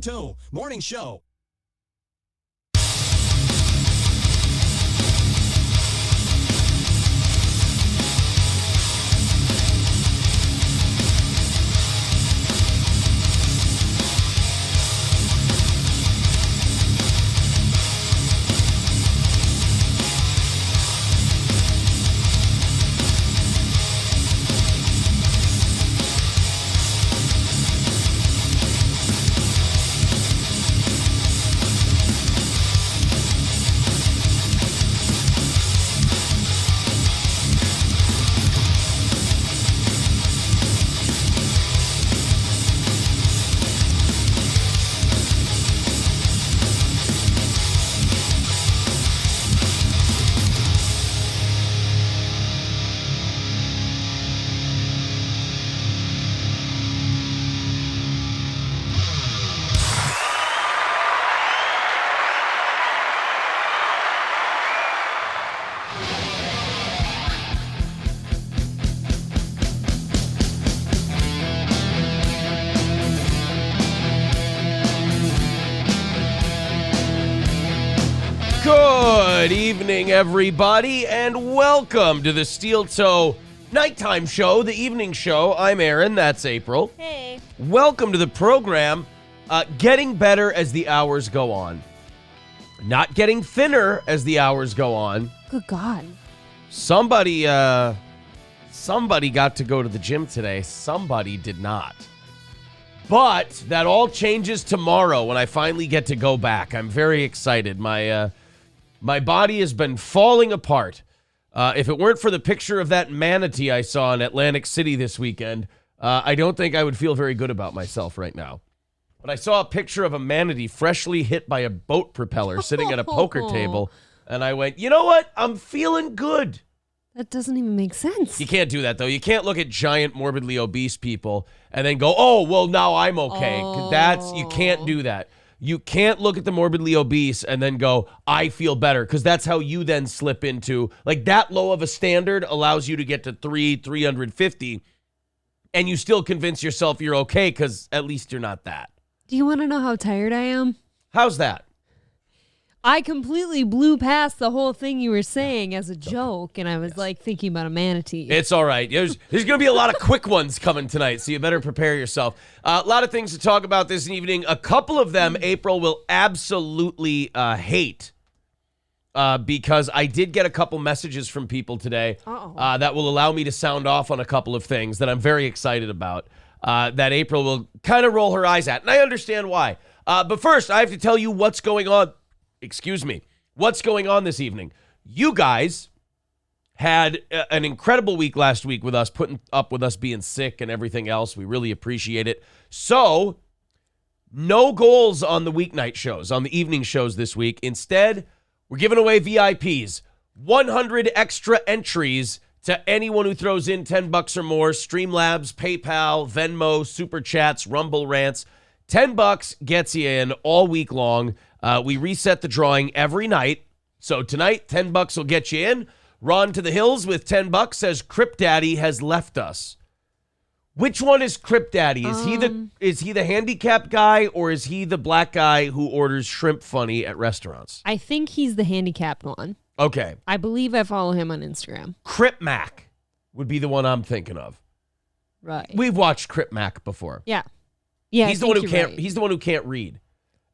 Toe Morning Show. Good evening, everybody, and welcome to the Steel Toe Nighttime Show, the evening show. I'm Aaron, that's April. Hey. Welcome to the program. Getting better as the hours go on. Not getting thinner as the hours go on. Good God. Somebody got to go to the gym today. Somebody did not. But that all changes tomorrow when I finally get to go back. I'm very excited. My body has been falling apart. If it weren't for the picture of that manatee I saw in Atlantic City this weekend, I don't think I would feel very good about myself right now. But I saw a picture of a manatee freshly hit by a boat propeller sitting at a poker table, and I went, you know what? I'm feeling good. That doesn't even make sense. You can't do that, though. You can't look at giant, morbidly obese people and then go, oh, well, now I'm okay. You can't do that. You can't look at the morbidly obese and then go, I feel better, because that's how you then slip into, like, that low of a standard allows you to get to 350, and you still convince yourself you're okay because at least you're not that. Do you want to know how tired I am? How's that? I completely blew past the whole thing you were saying as a joke, and I was thinking about a manatee. It's all right. There's going to be a lot of quick ones coming tonight, so you better prepare yourself. A lot of things to talk about this evening. A couple of them April will absolutely hate because I did get a couple messages from people today that will allow me to sound off on a couple of things that I'm very excited about that April will kind of roll her eyes at, and I understand why. But first, I have to tell you what's going on. What's going on this evening? You guys had an incredible week last week with us, putting up with us being sick and everything else. We really appreciate it. So, no goals on the weeknight shows, on the evening shows this week. Instead, we're giving away VIPs. 100 extra entries to anyone who throws in $10 or more. Streamlabs, PayPal, Venmo, Super Chats, Rumble Rants. $10 gets you in all week long. We reset the drawing every night. So tonight, $10 will get you in. Ron to the Hills with $10 says Crip Daddy has left us. Which one is Crip Daddy? Is he the handicapped guy, or is he the black guy who orders shrimp funny at restaurants? I think he's the handicapped one. Okay. I believe I follow him on Instagram. Crip Mac would be the one I'm thinking of. Right. We've watched Crip Mac before. Yeah. Yeah. He's the one who can't. Right. He's the one who can't read,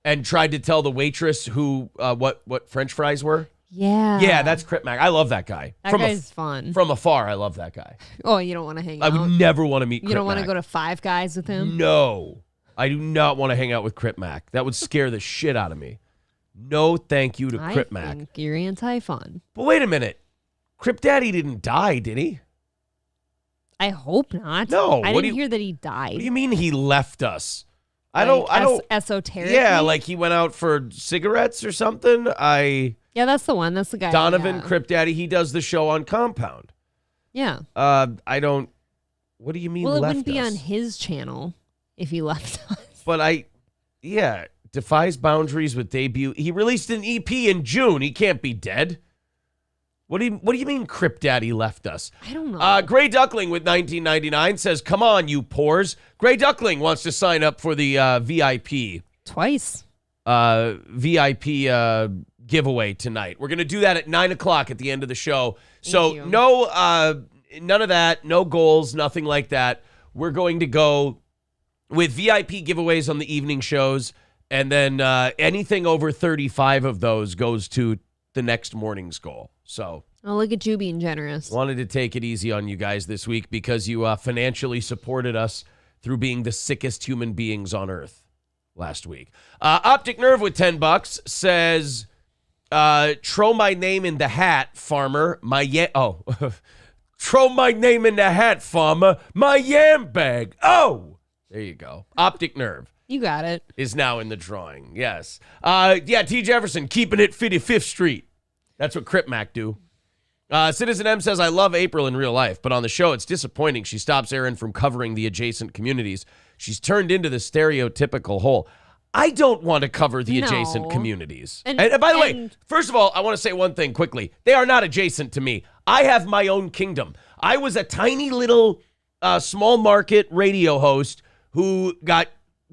and tried to tell the waitress who what French fries were. Yeah. Yeah, that's Crip Mac. I love that guy. That guy's fun. From afar, I love that guy. Oh, you don't want to hang out? I would never want to meet Crip Mac. You don't want to go to Five Guys with him? No. I do not want to hang out with Crip Mac. That would scare the shit out of me. No thank you to Crip Mac. I think you're anti-fun. But wait a minute. Crip Daddy didn't die, did he? I hope not. No. I didn't hear that he died. What do you mean he left us? I don't esoteric. Yeah, like he went out for cigarettes or something. Yeah, that's the one. That's the guy. Donovan Crip Daddy, he does the show on Compound. Yeah. I don't. What do you mean? Well, it left wouldn't be us? on his channel if he left us. But Defies Boundaries with debut. He released an EP in June. He can't be dead. What do you mean Crip Daddy left us? I don't know. Gray Duckling with $19.99 says, come on, you pores. Gray Duckling wants to sign up for the VIP Twice. VIP giveaway tonight. We're going to do that at 9 o'clock at the end of the show. So none of that, no goals, nothing like that. We're going to go with VIP giveaways on the evening shows, and then anything over 35 of those goes to the next morning's goal. So, oh, look at you being generous. Wanted to take it easy on you guys this week because you financially supported us through being the sickest human beings on earth last week. Optic Nerve with $10 says, throw my name in the hat, farmer. Throw my name in the hat, farmer. My yam bag. Oh, there you go. Optic Nerve. You got it. Is now in the drawing. Yes. T. Jefferson, keeping it 55th Street. That's what Crip Mac do. Citizen M says, I love April in real life, but on the show, it's disappointing. She stops Aaron from covering the adjacent communities. She's turned into the stereotypical whole. I don't want to cover the adjacent communities. And by the way, first of all, I want to say one thing quickly. They are not adjacent to me. I have my own kingdom. I was a tiny little small market radio host who got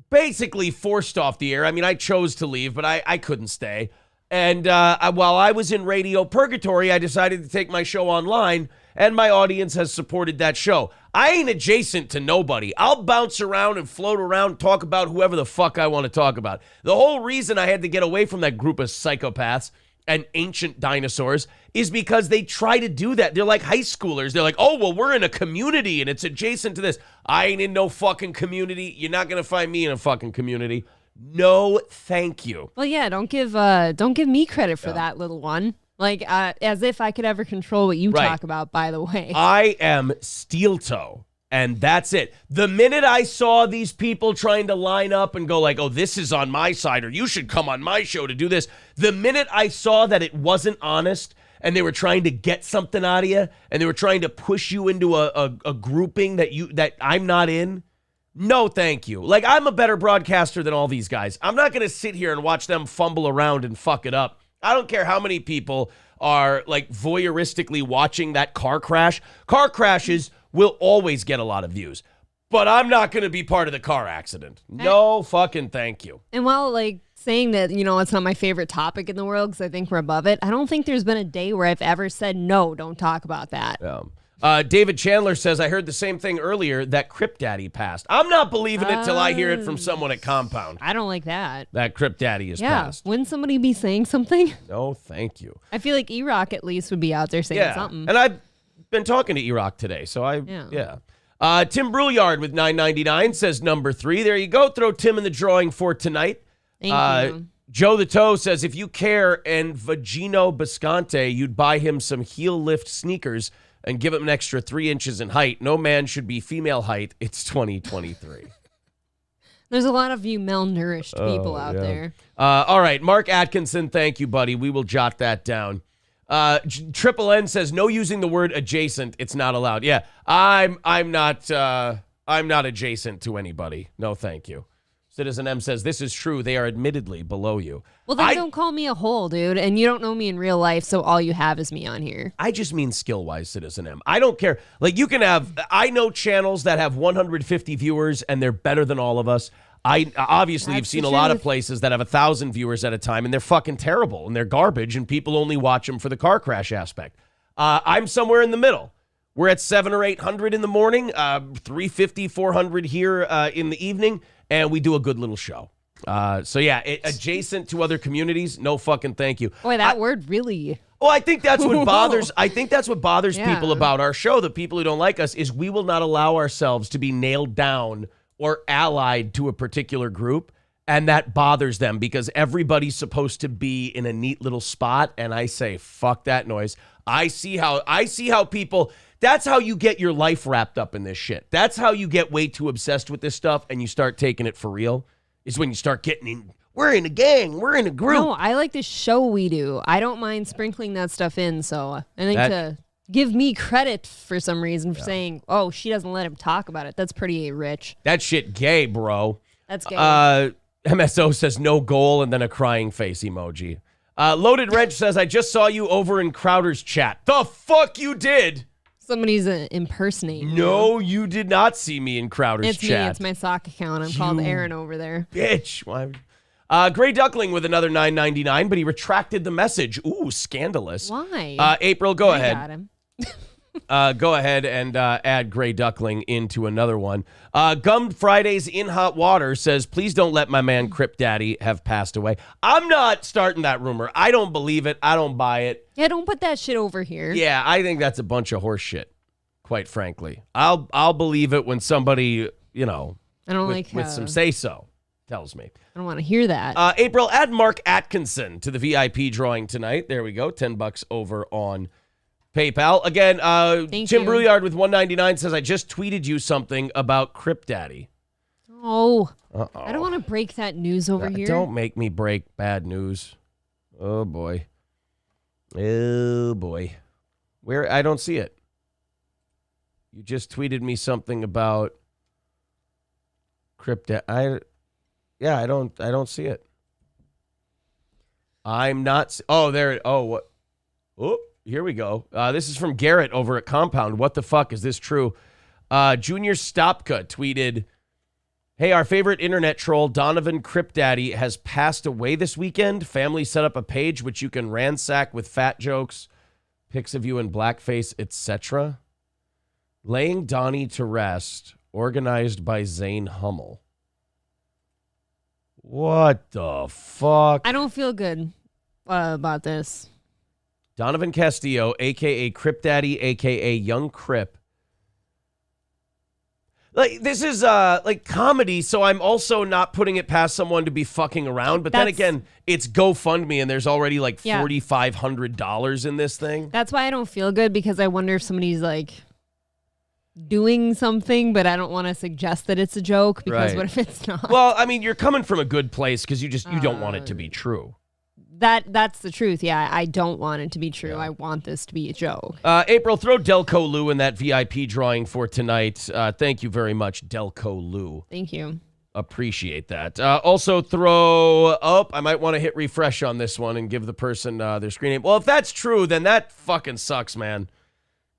basically forced off the air. I mean, I chose to leave, but I couldn't stay. And while I was in radio purgatory, I decided to take my show online, and my audience has supported that show. I ain't adjacent to nobody. I'll bounce around and float around, talk about whoever the fuck I want to talk about. The whole reason I had to get away from that group of psychopaths and ancient dinosaurs is because they try to do that. They're like high schoolers. They're like, oh, well, we're in a community, and it's adjacent to this. I ain't in no fucking community. You're not going to find me in a fucking community. No, thank you. Well, yeah, don't give me credit for that little one. Like, as if I could ever control what you talk about, by the way. I am steel toe, and that's it. The minute I saw these people trying to line up and go like, oh, this is on my side, or you should come on my show to do this, the minute I saw that it wasn't honest and they were trying to get something out of you and they were trying to push you into a grouping that I'm not in, no, thank you. Like, I'm a better broadcaster than all these guys. I'm not going to sit here and watch them fumble around and fuck it up. I don't care how many people are, like, voyeuristically watching that car crash. Car crashes will always get a lot of views. But I'm not going to be part of the car accident. No fucking thank you. And while, like, saying that, it's not my favorite topic in the world because I think we're above it, I don't think there's been a day where I've ever said, no, don't talk about that. David Chandler says, I heard the same thing earlier, that Crip Daddy passed. I'm not believing it till I hear it from someone at Compound. I don't like that. That Crip Daddy is passed. Wouldn't somebody be saying something? No, thank you. I feel like E-Rock at least would be out there saying something. And I've been talking to E-Rock today, so Tim Brouillard with $9.99 says number 3. There you go. Throw Tim in the drawing for tonight. Thank you. Joe the Toe says, if you care and Vagino Bisconte, you'd buy him some heel lift sneakers and give him an extra 3 inches in height. No man should be female height. It's 2023. There's a lot of you malnourished people out there. All right, Mark Atkinson, thank you, buddy. We will jot that down. Triple N says, no using the word adjacent. It's not allowed. Yeah, I'm not adjacent to anybody. No, thank you. Citizen M says, this is true. They are admittedly below you. Well, then don't call me a hole, dude. And you don't know me in real life, so all you have is me on here. I just mean skill-wise, Citizen M. I don't care. Like, you can have, I know channels that have 150 viewers, and they're better than all of us. Obviously, you've seen a lot of places that have 1,000 viewers at a time, and they're fucking terrible, and they're garbage, and people only watch them for the car crash aspect. I'm somewhere in the middle. We're at 700 or 800 in the morning, 350, 400 here in the evening, and we do a good little show. Adjacent to other communities, no fucking thank you. Boy, that word really... Well, I think that's what bothers. I think that's what bothers people about our show. The people who don't like us is we will not allow ourselves to be nailed down or allied to a particular group, and that bothers them because everybody's supposed to be in a neat little spot. And I say, fuck that noise. I see how people. That's how you get your life wrapped up in this shit. That's how you get way too obsessed with this stuff and you start taking it for real. Is when you start getting in. We're in a gang. We're in a group. No, I like the show we do. I don't mind sprinkling that stuff in. So I think to give me credit for some reason for saying, oh, she doesn't let him talk about it. That's pretty rich. That shit gay, bro. That's gay. MSO says no goal and then a crying face emoji. Loaded Reg says, I just saw you over in Crowder's chat. The fuck you did? Somebody's impersonating. No, you did not see me in Crowder's chat. It's me. It's my sock account. I'm called Aaron over there. Bitch. Why? Gray Duckling with another $9.99, but he retracted the message. Ooh, scandalous. Why? April, go I ahead. got him. Go ahead and add Gray Duckling into another one. Gummed Fridays in Hot Water says, please don't let my man Crip Daddy have passed away. I'm not starting that rumor. I don't believe it. I don't buy it. Yeah, don't put that shit over here. Yeah, I think that's a bunch of horse shit, quite frankly. I'll believe it when somebody, I don't with some say-so tells me. I don't want to hear that. April, add Mark Atkinson to the VIP drawing tonight. There we go. $10 over on PayPal. Again, Tim you. Brouillard with $1.99 says, I just tweeted you something about Crip Daddy. Oh. Uh-oh. I don't want to break that news over here. Don't make me break bad news. Oh, boy. Oh, boy. Where? I don't see it. You just tweeted me something about Crip Daddy. I don't see it. I'm not. Oh, there. Oh, what? Oh. Here we go. This is from Garrett over at Compound. What the fuck? Is this true? Junior Stopka tweeted, hey, our favorite internet troll, Donovan Crip Daddy, has passed away this weekend. Family set up a page which you can ransack with fat jokes, pics of you in blackface, etc. Laying Donnie to rest, organized by Zane Hummel. What the fuck? I don't feel good about this. Donovan Castillo, a.k.a. Crip Daddy, a.k.a. Young Crip. Like, this is, comedy, so I'm also not putting it past someone to be fucking around. But then again, it's GoFundMe, and there's already, $4,500 in this thing. That's why I don't feel good, because I wonder if somebody's, doing something, but I don't want to suggest that it's a joke, because what if it's not? Well, I mean, you're coming from a good place, because you don't want it to be true. That's the truth. Yeah, I don't want it to be true. Yeah. I want this to be a joke. April, throw Delco Lou in that VIP drawing for tonight. Thank you very much, Delco Lou. Thank you. Appreciate that. Also throw up. I might want to hit refresh on this one and give the person their screen name. Well, if that's true, then that fucking sucks, man.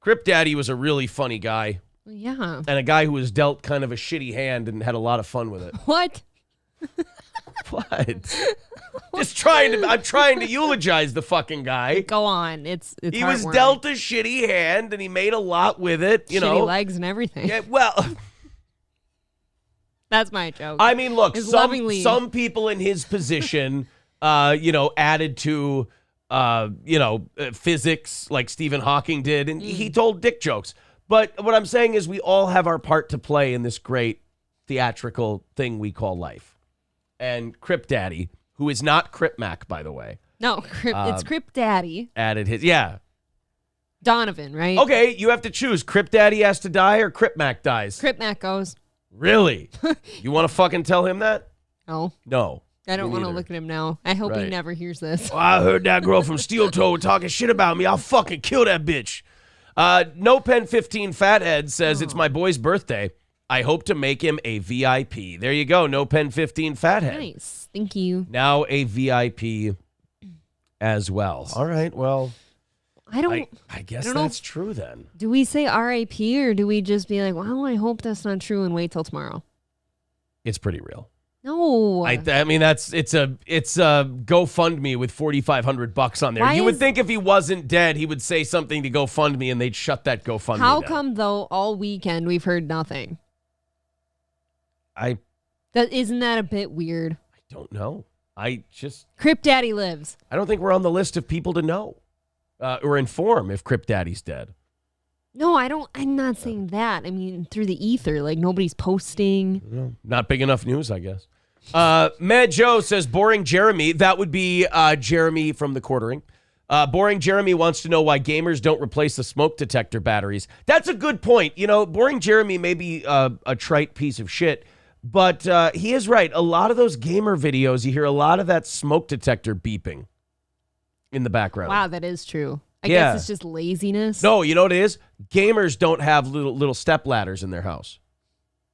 Crip Daddy was a really funny guy. Yeah. And a guy who was dealt kind of a shitty hand and had a lot of fun with it. What? What? I'm trying to eulogize the fucking guy. Go on. It's he was dealt a shitty hand and he made a lot with it, shitty legs and everything. Yeah, well, that's my joke. I mean, look, some people in his position added to physics like Stephen Hawking did, and he told dick jokes. But what I'm saying is we all have our part to play in this great theatrical thing we call life. And Crip Daddy, who is not Crip Mac, by the way. No, it's Crip Daddy. Added his, Donovan, right? Okay, you have to choose. Crip Daddy has to die or Crip Mac dies? Crip Mac goes. Really? You want to fucking tell him that? No. No. I don't want to look at him now. I hope he never hears this. Oh, I heard that girl from Steel Toe talking shit about me. I'll fucking kill that bitch. No Pen 15 Fathead says it's my boy's birthday. I hope to make him a VIP. There you go. No Pen 15 Fathead. Nice. Thank you. Now a VIP as well. All right. Well, I guess that's true then. Do we say RIP or do we just be like, well, I hope that's not true and wait till tomorrow? It's pretty real. No. I mean, it's a GoFundMe with $4,500 on there. You would think if he wasn't dead, he would say something to GoFundMe and they'd shut that GoFundMe How down. come though all weekend we've heard nothing? Isn't that a bit weird? I don't know. Crip Daddy lives. I don't think we're on the list of people to know or inform if Crip Daddy's dead. No, I'm not saying that. I mean, through the ether, nobody's posting. Not big enough news, I guess. Mad Joe says, boring Jeremy. That would be Jeremy from the Quartering. Boring Jeremy wants to know why gamers don't replace the smoke detector batteries. That's a good point. Boring Jeremy may be a trite piece of shit, but he is right. A lot of those gamer videos, you hear a lot of that smoke detector beeping in the background. Wow, that is true. I guess it's just laziness. No, you know what it is? Gamers don't have little step ladders in their house.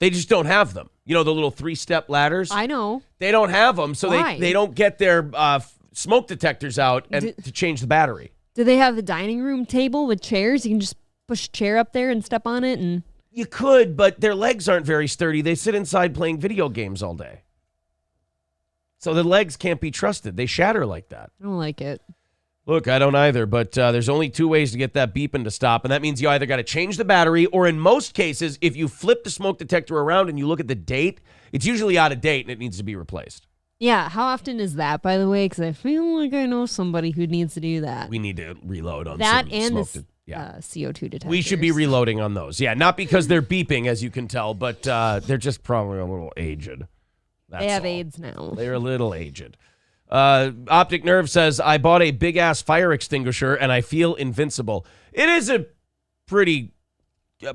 They just don't have them. The little 3-step ladders? I know. They don't have them, so Why? they don't get their smoke detectors out to change the battery. Do they have the dining room table with chairs? You can just push a chair up there and step on it and... You could, but their legs aren't very sturdy. They sit inside playing video games all day. So the legs can't be trusted. They shatter like that. I don't like it. Look, I don't either, but there's only 2 ways to get that beeping to stop, and that means you either got to change the battery, or in most cases, if you flip the smoke detector around and you look at the date, it's usually out of date and it needs to be replaced. Yeah, how often is that, by the way? Because I feel like I know somebody who needs to do that. We need to reload on that some and smoke. CO2 detectors. We should be reloading on those. Yeah, not because they're beeping, as you can tell, but they're just probably a little aged. They have AIDS now. They're a little aged. Optic Nerve says, I bought a big-ass fire extinguisher, and I feel invincible. It is a pretty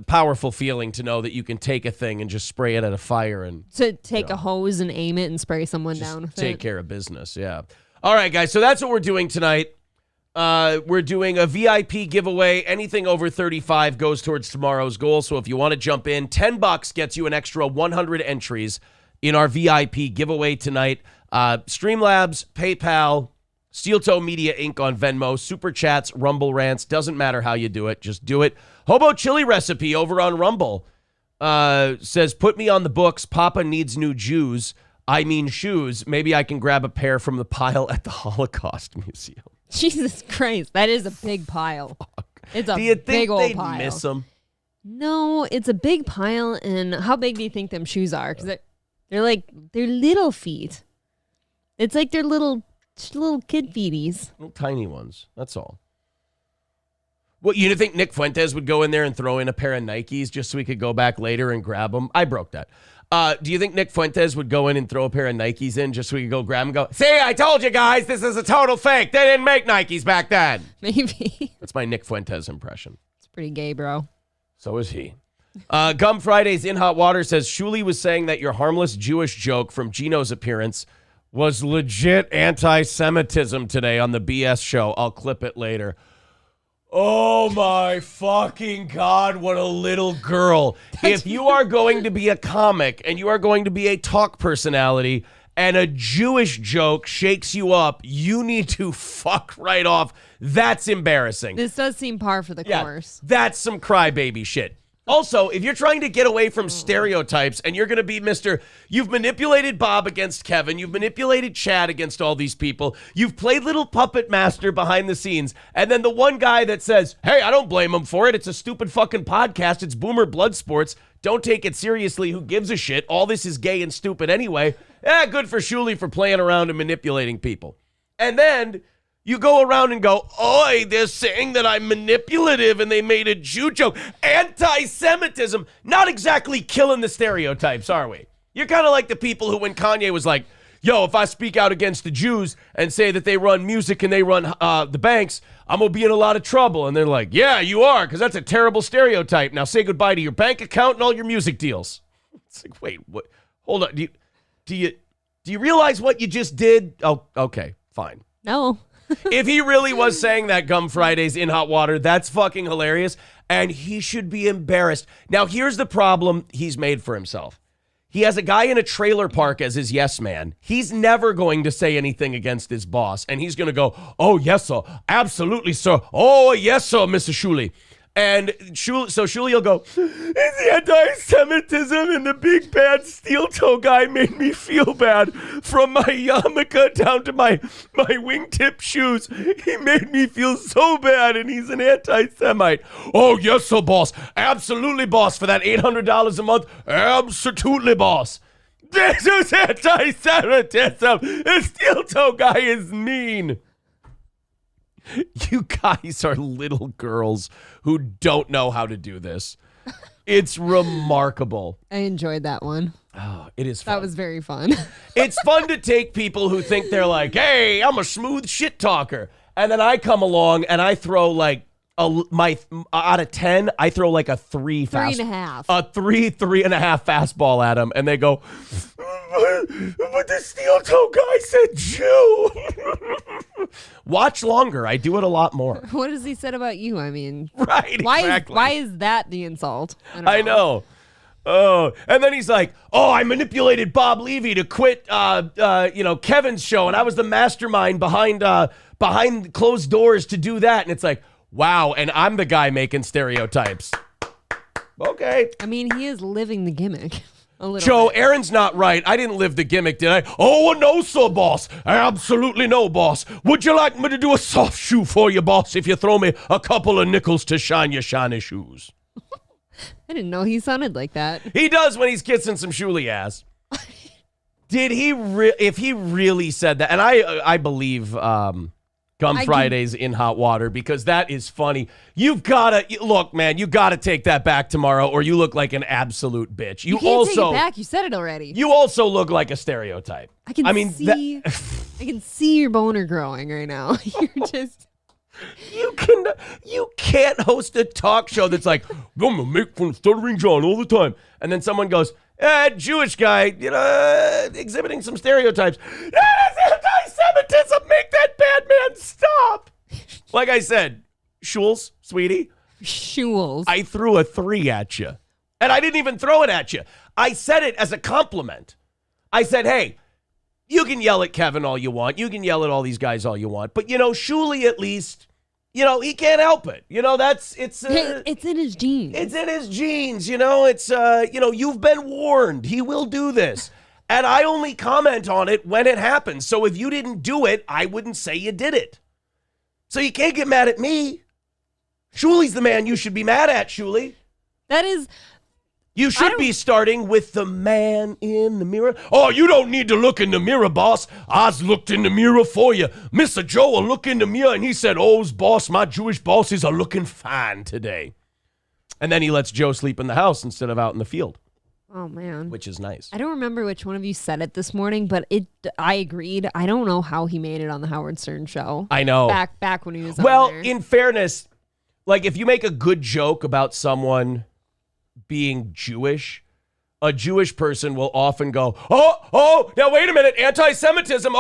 powerful feeling to know that you can take a thing and just spray it at a fire. And to take a hose and aim it and spray someone down with take it. care of business, yeah. All right, guys, so that's what we're doing tonight. We're doing a VIP giveaway. Anything over 35 goes towards tomorrow's goal. So if you want to jump in, $10 gets you an extra 100 entries in our VIP giveaway tonight. Streamlabs, PayPal, Steel Toe Media Inc. on Venmo, Super Chats, Rumble Rants. Doesn't matter how you do it. Just do it. Hobo Chili Recipe over on Rumble says, put me on the books. Papa needs new shoes. Maybe I can grab a pair from the pile at the Holocaust Museum. Jesus Christ, that is a big pile. It's a do you think big old they'd pile. miss them? No, it's a big pile. And how big do you think them shoes are? Because they're little feet. It's like they're little kid feeties. Little tiny ones. That's all. What, you think Nick Fuentes would go in there and throw in a pair of Nikes just so we could go back later and grab them? I broke that. Do you think Nick Fuentes would go in and throw a pair of Nikes in just so we could go grab them and go, see, I told you guys, this is a total fake. They didn't make Nikes back then. Maybe. That's my Nick Fuentes impression. It's pretty gay, bro. So is he. Gum Fridays in Hot Water says, Shuli was saying that your harmless Jewish joke from Gino's appearance was legit anti-Semitism today on the BS show. I'll clip it later. Oh my fucking God, what a little girl. If you are going to be a comic and you are going to be a talk personality and a Jewish joke shakes you up, you need to fuck right off. That's embarrassing. This does seem par for the course. That's some crybaby shit. Also, if you're trying to get away from stereotypes and you're going to be you've manipulated Bob against Kevin, you've manipulated Chad against all these people, you've played little puppet master behind the scenes, and then the one guy that says, hey, I don't blame him for it, it's a stupid fucking podcast, it's Boomer Blood Sports, don't take it seriously, who gives a shit, all this is gay and stupid anyway, good for Shuli for playing around and manipulating people. And then you go around and go, oi, they're saying that I'm manipulative and they made a Jew joke. Anti-Semitism. Not exactly killing the stereotypes, are we? You're kind of like the people who, when Kanye was like, yo, if I speak out against the Jews and say that they run music and they run the banks, I'm going to be in a lot of trouble. And they're like, yeah, you are, because that's a terrible stereotype. Now say goodbye to your bank account and all your music deals. It's like, wait, what? Hold on. Do you realize what you just did? Oh, okay, fine. No. If he really was saying that, Gum Fridays in Hot Water, that's fucking hilarious, and he should be embarrassed. Now, here's the problem he's made for himself. He has a guy in a trailer park as his yes man. He's never going to say anything against his boss, and he's going to go, oh, yes, sir, absolutely, sir. Oh, yes, sir, Mr. Shuli. And Shuli will go, it's anti-Semitism and the big bad steel toe guy made me feel bad. From my yarmulke down to my wingtip shoes, he made me feel so bad and he's an anti-Semite. Oh, yes, sir, boss. Absolutely, boss. For that $800 a month, absolutely, boss. This is anti-Semitism. The steel toe guy is mean. You guys are little girls who don't know how to do this. It's remarkable. I enjoyed that one. Oh, it is fun. That was very fun. It's fun to take people who think they're like, hey, I'm a smooth shit talker. And then I come along and I throw like out of 10, I throw like a 3 3.5. A 3.5 fastball at them. And they go, but the steel toe guy said Jew. Watch longer. I do it a lot more. What has he said about you? I mean, right, exactly. Why is that the insult? I know. Oh, and then he's like, oh, I manipulated Bob Levy to quit, Kevin's show, and I was the mastermind behind closed doors to do that. And it's like, wow, and I'm the guy making stereotypes. Okay. I mean, he is living the gimmick. A little Joe, bit. Aaron's not right. I didn't live the gimmick, did I? Oh, no, sir, boss. Absolutely no, boss. Would you like me to do a soft shoe for you, boss, if you throw me a couple of nickels to shine your shiny shoes? I didn't know he sounded like that. He does when he's kissing some Shuli ass. Did he? If he really said that, and I believe Gum Fridays in hot water, because that is funny. You've got to look, man. You got to take that back tomorrow, or you look like an absolute bitch. You can't take it back. You said it already. You also look like a stereotype. I can see your boner growing right now. You're just. You can't host a talk show that's like, I'm gonna make fun of Stuttering John all the time, and then someone goes, Jewish guy, exhibiting some stereotypes. That is anti-Semitism. Make that bad man stop. Like I said, Schulz, sweetie. Schulz. I threw a 3 at you. And I didn't even throw it at you. I said it as a compliment. I said, hey, you can yell at Kevin all you want. You can yell at all these guys all you want. But, Shuli at least, he can't help it. It's in his genes. It's in his genes. You've been warned. He will do this. And I only comment on it when it happens. So if you didn't do it, I wouldn't say you did it. So you can't get mad at me. Shuli's the man you should be mad at, Shuli. That is... You should be starting with the man in the mirror. Oh, you don't need to look in the mirror, boss. Oz looked in the mirror for you. Mr. Joe will look in the mirror, and he said, oh, boss, my Jewish bosses are looking fine today. And then he lets Joe sleep in the house instead of out in the field. Oh, man. Which is nice. I don't remember which one of you said it this morning, but I agreed. I don't know how he made it on the Howard Stern show. I know. Back when he was on there. In fairness, like if you make a good joke about someone being Jewish, a Jewish person will often go, oh, now wait a minute, anti-Semitism.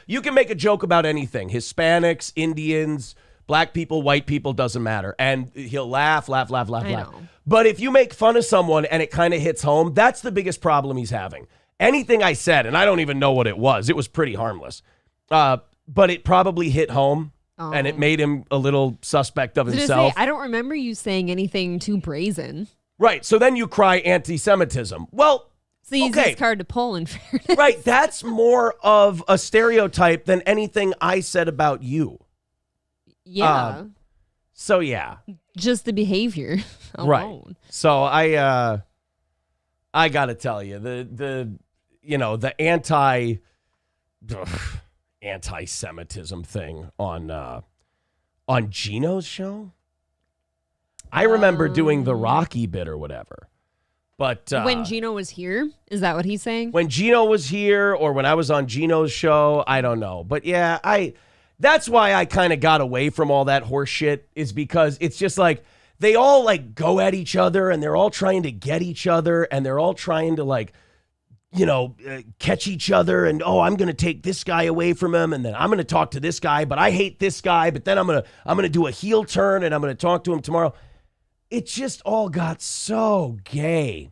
You can make a joke about anything. Hispanics, Indians, black people, white people, doesn't matter. And he'll laugh. Know. But if you make fun of someone and it kind of hits home, that's the biggest problem he's having. Anything I said, and I don't even know what it was pretty harmless. But it probably hit home. And it made him a little suspect of himself. I don't remember you saying anything too brazen. Right, so then you cry anti-Semitism. Well, it's the easiest card to pull, in fairness. Right, that's more of a stereotype than anything I said about you. Yeah. So, yeah. Just the behavior alone. Right. So, I got to tell you, the anti-Semitism thing on Gino's show. I remember doing the Rocky bit or whatever. But when Gino was here, is that what he's saying? When Gino was here or when I was on Gino's show, I don't know. But yeah, that's why I kind of got away from all that horse shit, is because it's just like they all like go at each other and they're all trying to get each other and they're all trying to catch each other and, I'm going to take this guy away from him and then I'm going to talk to this guy, but I hate this guy, but then I'm going to do a heel turn and I'm going to talk to him tomorrow. It just all got so gay.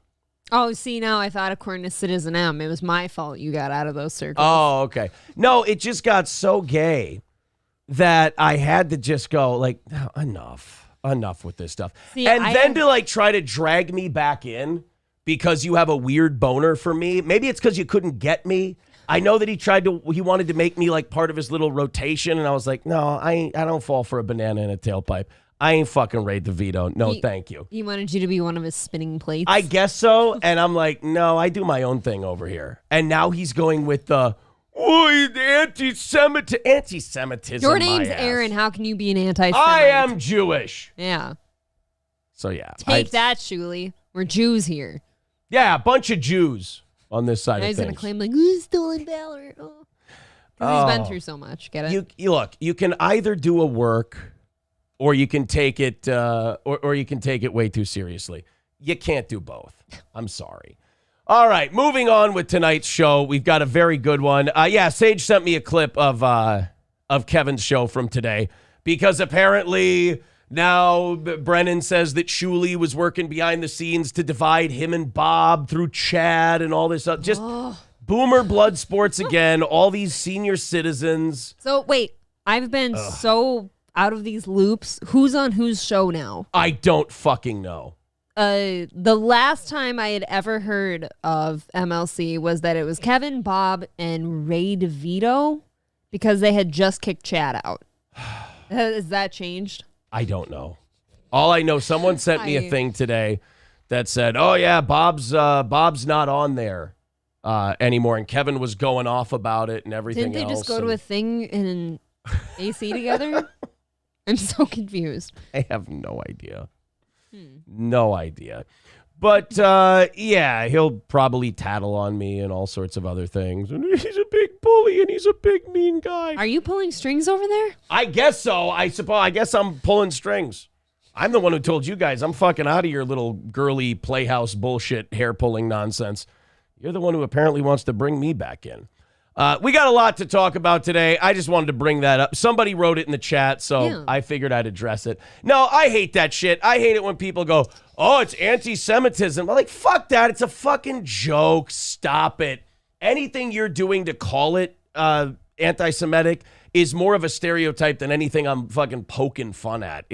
Oh, see, now I thought according to Citizen M, it was my fault you got out of those circles. Oh, okay. No, it just got so gay that I had to just go enough with this stuff. See, to try to drag me back in because you have a weird boner for me. Maybe it's because you couldn't get me. I know that he wanted to make me like part of his little rotation. And I was like, no, I don't fall for a banana in a tailpipe. I ain't fucking Ray DeVito. No, thank you. He wanted you to be one of his spinning plates? I guess so. And I'm like, no, I do my own thing over here. And now he's going with the anti-Semitism. Your name's Aaron. How can you be an anti-Semite? I am Jewish. Yeah. So, yeah. Take that, Shuli. We're Jews here. Yeah, a bunch of Jews on this side of things. He's going to claim, stolen valor. Because he's been through so much. Get it? Look, you can either do a work... or you can take it, or you can take it way too seriously. You can't do both. I'm sorry. All right, moving on with tonight's show. We've got a very good one. Sage sent me a clip of Kevin's show from today because apparently now Brennan says that Shuli was working behind the scenes to divide him and Bob through Chad and all this stuff. Just boomer blood sports again. All these senior citizens. So wait, I've been so out of these loops. Who's on whose show now? I don't fucking know. The last time I had ever heard of MLC was that it was Kevin, Bob, and Ray DeVito because they had just kicked Chad out. Has that changed? I don't know. All I know, someone sent me a thing today that said, "Oh yeah, Bob's not on there anymore," and Kevin was going off about it and everything. Didn't they just go to a thing in an AC together? I'm so confused. I have no idea. No idea. But, yeah, he'll probably tattle on me and all sorts of other things. And he's a big bully and he's a big mean guy. Are you pulling strings over there? I guess so. I guess I'm pulling strings. I'm the one who told you guys I'm fucking out of your little girly playhouse bullshit hair pulling nonsense. You're the one who apparently wants to bring me back in. We got a lot to talk about today. I just wanted to bring that up. Somebody wrote it in the chat, so I figured I'd address it. No, I hate that shit. I hate it when people go, "Oh, it's anti-Semitism." I'm like, fuck that. It's a fucking joke. Stop it. Anything you're doing to call it anti-Semitic is more of a stereotype than anything I'm fucking poking fun at.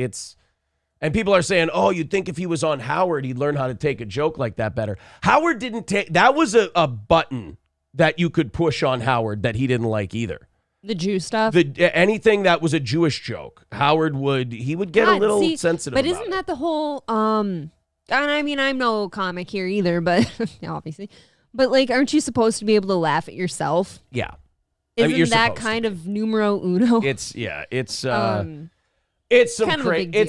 And people are saying, "Oh, you'd think if he was on Howard, he'd learn how to take a joke like that better." Howard didn't take, that was a button that you could push on Howard that he didn't like either. The Jew stuff? Anything that was a Jewish joke, Howard would get a little sensitive But about isn't that the whole, and I mean, I'm no comic here either, but obviously. But, like, aren't you supposed to be able to laugh at yourself? Yeah. Isn't that kind of numero uno? It's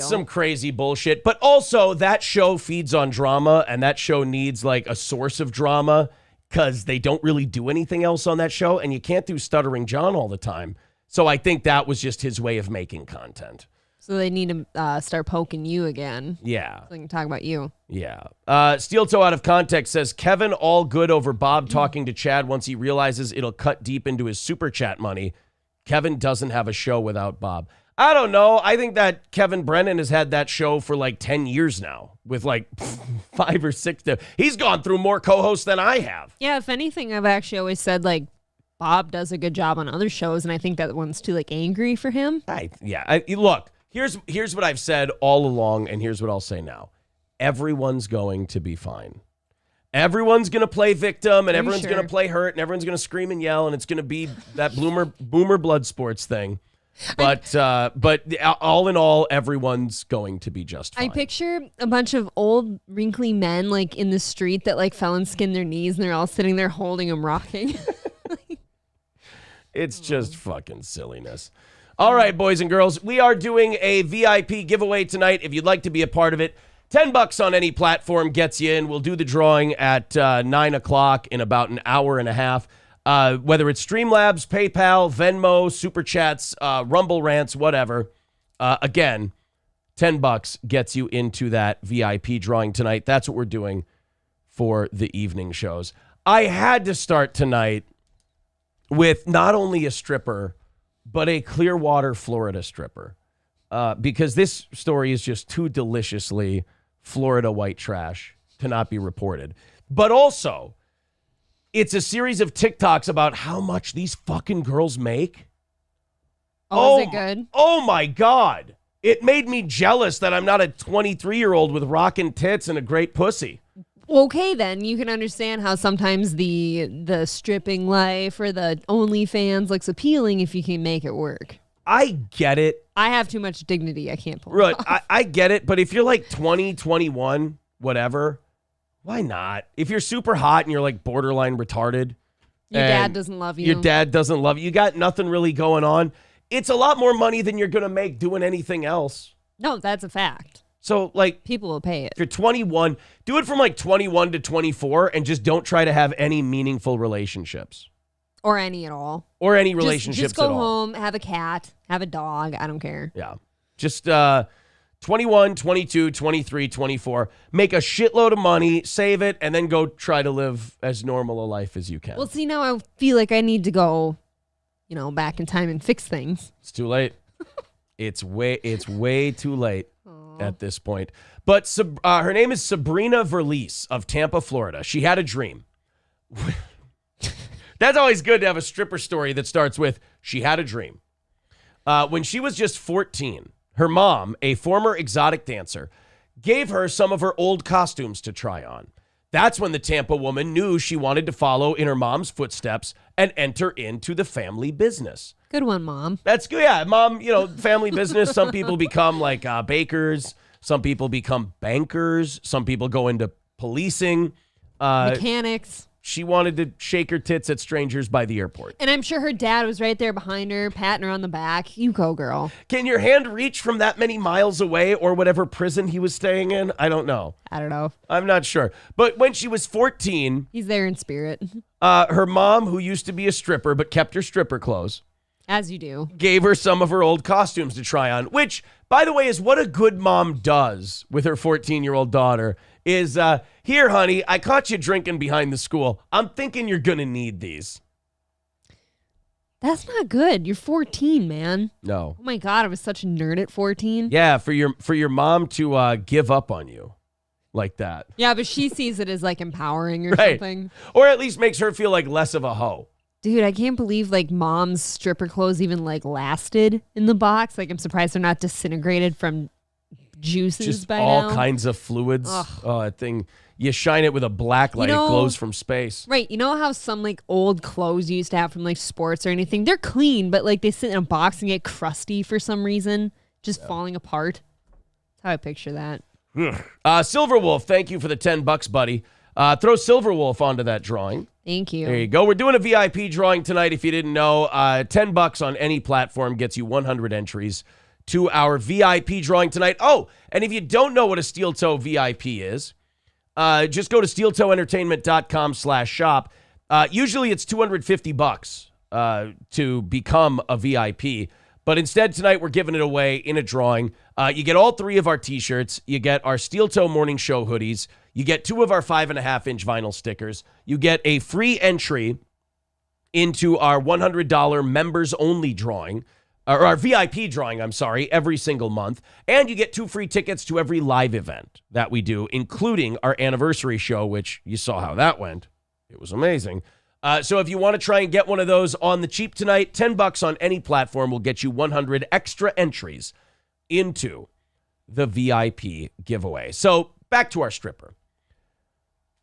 some crazy bullshit. But also, that show feeds on drama, and that show needs, like, a source of drama, because they don't really do anything else on that show, and you can't do Stuttering John all the time. So I think that was just his way of making content. So they need to start poking you again. Yeah. So they can talk about you. Yeah. Steel Toe Out of Context says, Kevin all good over Bob talking to Chad once he realizes it'll cut deep into his super chat money. Kevin doesn't have a show without Bob. I don't know. I think that Kevin Brennan has had that show for like 10 years now with like 5 or 6. He's gone through more co-hosts than I have. Yeah, if anything, I've actually always said like Bob does a good job on other shows, and I think that one's too like angry for him. Look, here's what I've said all along, and here's what I'll say now. Everyone's going to be fine. Everyone's going to play victim, and everyone's going to play hurt, and everyone's going to scream and yell, and it's going to be that boomer blood sports thing. But all in all, everyone's going to be just fine. I picture a bunch of old, wrinkly men like in the street that like fell and skinned their knees, and they're all sitting there holding them, rocking. It's just fucking silliness. All right, boys and girls, we are doing a VIP giveaway tonight. If you'd like to be a part of it, $10 on any platform gets you in. We'll do the drawing at 9 o'clock in about an hour and a half. Whether it's Streamlabs, PayPal, Venmo, Super Chats, Rumble Rants, whatever. Again, $10 gets you into that VIP drawing tonight. That's what we're doing for the evening shows. I had to start tonight with not only a stripper, but a Clearwater, Florida stripper. Because this story is just too deliciously Florida white trash to not be reported. But also, it's a series of TikToks about how much these fucking girls make. Oh, is it good? Oh, my God. It made me jealous that I'm not a 23-year-old with rockin' tits and a great pussy. Okay, then. You can understand how sometimes the stripping life or the OnlyFans looks appealing if you can make it work. I get it. I have too much dignity. I can't pull it off. I get it, but if you're like 20, 21, whatever, why not? If you're super hot and you're like borderline retarded. Your dad doesn't love you. Your dad doesn't love you. You got nothing really going on. It's a lot more money than you're going to make doing anything else. No, that's a fact. So, like, people will pay it. If you're 21, do it from like 21 to 24 and just don't try to have any meaningful relationships. Or any at all. Or any relationships just at go all. home, have a cat, have a dog. I don't care. Yeah. Just 21, 22, 23, 24. Make a shitload of money, save it, and then go try to live as normal a life as you can. Well, see, now I feel like I need to go, back in time and fix things. It's too late. It's way too late at this point. But her name is Sabrina Verlies of Tampa, Florida. She had a dream. That's always good to have a stripper story that starts with, she had a dream. When she was just 14, her mom, a former exotic dancer, gave her some of her old costumes to try on. That's when the Tampa woman knew she wanted to follow in her mom's footsteps and enter into the family business. Good one, Mom. That's good. Yeah, Mom, family business. Some people become like bakers. Some people become bankers. Some people go into policing. Mechanics. She wanted to shake her tits at strangers by the airport. And I'm sure her dad was right there behind her, patting her on the back. You go, girl. Can your hand reach from that many miles away or whatever prison he was staying in? I don't know. I'm not sure. But when she was 14... He's there in spirit. Her mom, who used to be a stripper but kept her stripper clothes... As you do. Gave her some of her old costumes to try on, which, by the way, is what a good mom does with her 14-year-old daughter. Is, here, honey, I caught you drinking behind the school. I'm thinking you're going to need these. That's not good. You're 14, man. No. Oh, my God. I was such a nerd at 14. Yeah, for your mom to give up on you like that. Yeah, but she sees it as, like, empowering or right. something. Or at least makes her feel like less of a hoe. Dude, I can't believe, like, Mom's stripper clothes even, like, lasted in the box. Like, I'm surprised they're not disintegrated from juices just by all now. Kinds of fluids. Ugh. Oh, that thing, you shine it with a black light, it glows from space. Right. You know how some like old clothes you used to have from like sports or anything, they're clean, but like they sit in a box and get crusty for some reason, just falling apart. That's how I picture that. Silverwolf, thank you for the $10, buddy. Throw Silverwolf onto that drawing. Thank you. There you go. We're doing a VIP drawing tonight. If you didn't know, $10 on any platform gets you 100 entries to our VIP drawing tonight. Oh, and if you don't know what a Steel Toe VIP is, just go to steeltoeentertainment.com/shop. Usually it's $250 to become a VIP. But instead tonight we're giving it away in a drawing. You get all 3 of our t-shirts. You get our Steel Toe Morning Show hoodies. You get 2 of our 5.5-inch vinyl stickers. You get a free entry into our $100 members only drawing. Or our VIP drawing, I'm sorry, every single month. And you get 2 free tickets to every live event that we do, including our anniversary show, which you saw how that went. It was amazing. So if you want to try and get one of those on the cheap tonight, $10 on any platform will get you 100 extra entries into the VIP giveaway. So back to our stripper.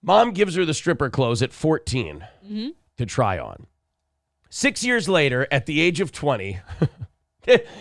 Mom gives her the stripper clothes at 14 to try on. 6 years later, at the age of 20...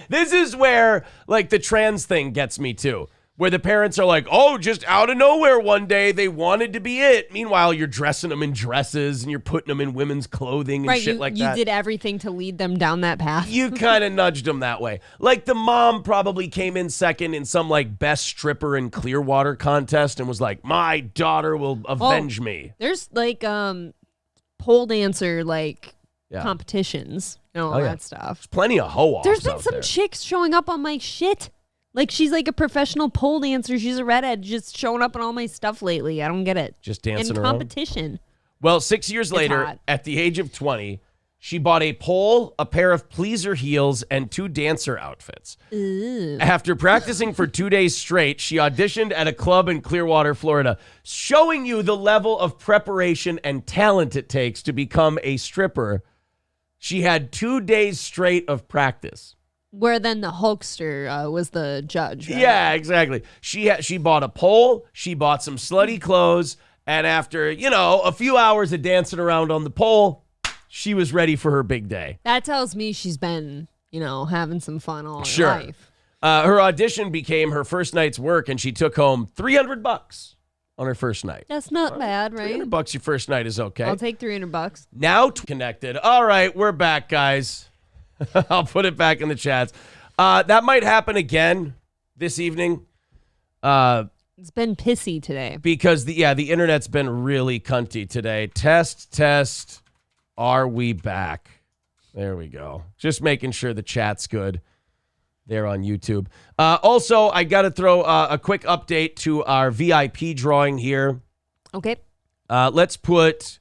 This is where, like, the trans thing gets me, too. Where the parents are like, oh, just out of nowhere one day, they wanted to be it. Meanwhile, you're dressing them in dresses and you're putting them in women's clothing and shit like that. You did everything to lead them down that path. You kind of nudged them that way. Like, the mom probably came in second in some, like, best stripper in Clearwater contest and was like, my daughter will avenge me. There's, like, pole dancer, like, competitions. All that stuff. There's plenty of hoe-offs. There's been some chicks showing up on my shit. Like, she's like a professional pole dancer. She's a redhead just showing up on all my stuff lately. I don't get it. Just dancing around. In competition. Well, 6 years later, at the age of 20, she bought a pole, a pair of pleaser heels, and 2 dancer outfits. Ooh. After practicing for 2 days straight, she auditioned at a club in Clearwater, Florida, showing you the level of preparation and talent it takes to become a stripper. She had 2 days straight of practice. Where then the Hulkster was the judge, right? Yeah, exactly. She bought a pole, she bought some slutty clothes, and after, a few hours of dancing around on the pole, she was ready for her big day. That tells me she's been, having some fun all her life. Her audition became her first night's work, and she took home $300 on her first night. That's not bad, right? $300 your first night is okay. I'll take $300. Now connected. All right, we're back, guys. I'll put it back in the chats. That might happen again this evening. It's been pissy today. Because the internet's been really cunty today. Test. Are we back? There we go. Just making sure the chat's good there on YouTube. Also, I got to throw a quick update to our VIP drawing here. Okay. Let's put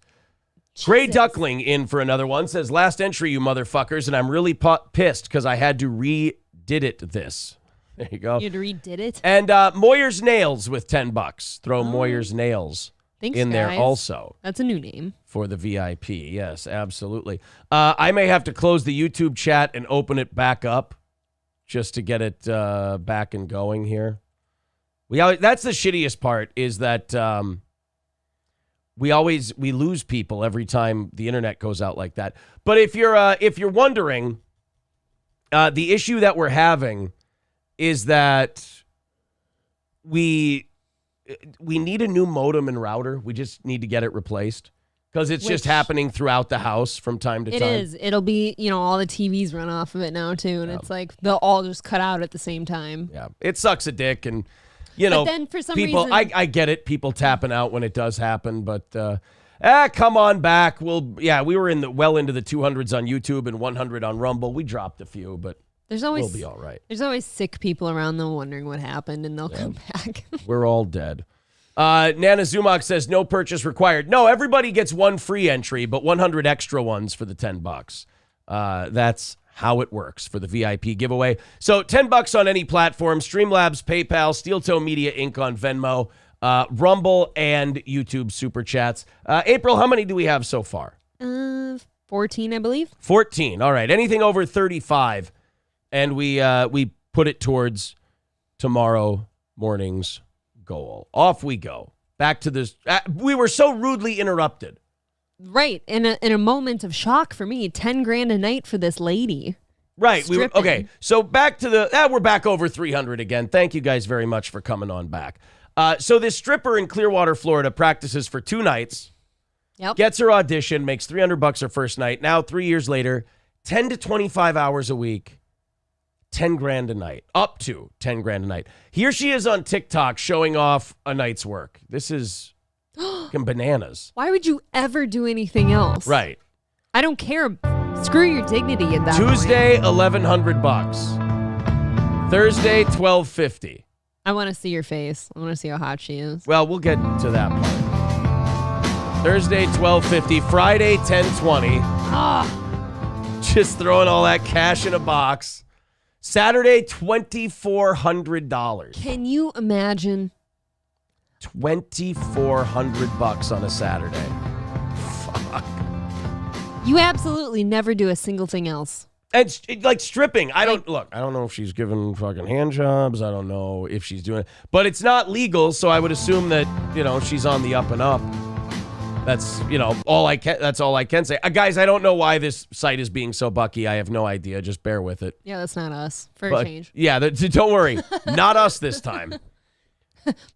Gray Duckling in for another one. Says, last entry, you motherfuckers, and I'm really pissed because I had to redid it this. There you go. You redid it? And Moyer's Nails with $10. Throw Moyer's Nails in there also. That's a new name. For the VIP. Yes, absolutely. I may have to close the YouTube chat and open it back up just to get it back and going here. That's the shittiest part is that we lose people every time the internet goes out like that. But if you're wondering, the issue that we're having is that we need a new modem and router. We just need to get it replaced because it's just happening throughout the house from time to time. It is. It'll be, all the TVs run off of it now too, and it's like they'll all just cut out at the same time. Yeah, it sucks a dick, and but then for some people. reason, I get it. People tapping out when it does happen, but come on back. We were into the 200s on YouTube and 100 on Rumble. We dropped a few, but. We'll be all right. There's always sick people around them wondering what happened, and they'll come back. We're all dead. Nana Zumach says no purchase required. No, everybody gets one free entry, but 100 extra ones for the $10. That's how it works for the VIP giveaway. So $10 on any platform: Streamlabs, PayPal, Steel Toe Media Inc. on Venmo, Rumble, and YouTube Super Chats. April, how many do we have so far? 14, I believe. 14. All right. Anything over 35. And we put it towards tomorrow morning's goal. Off we go. Back to this. We were so rudely interrupted. Right. In a moment of shock for me, $10,000 a night for this lady. Right. Okay. So back to we're back over 300 again. Thank you guys very much for coming on back. So this stripper in Clearwater, Florida, practices for 2 nights. Yep. Gets her audition, makes $300 her first night. Now 3 years later, 10 to 25 hours a week. $10,000 a night, up to $10,000 a night. Here she is on TikTok showing off a night's work. This is fucking bananas. Why would you ever do anything else? Right. I don't care. Screw your dignity at that Tuesday, $1,100. Thursday, $1,250. I want to see your face. I want to see how hot she is. Well, we'll get to that part. Thursday, $1,250. Friday, $1,020. Just throwing all that cash in a box. Saturday, $2,400. Can you imagine? $2,400 on a Saturday. Fuck. You absolutely never do a single thing else. It's like stripping. I don't know if she's giving fucking hand jobs. I don't know if she's doing it, but it's not legal. So I would assume that, she's on the up and up. That's, all I can. That's all I can say. Guys, I don't know why this site is being so bucky. I have no idea. Just bear with it. Yeah, that's not us for a change. Yeah, don't worry. Not us this time.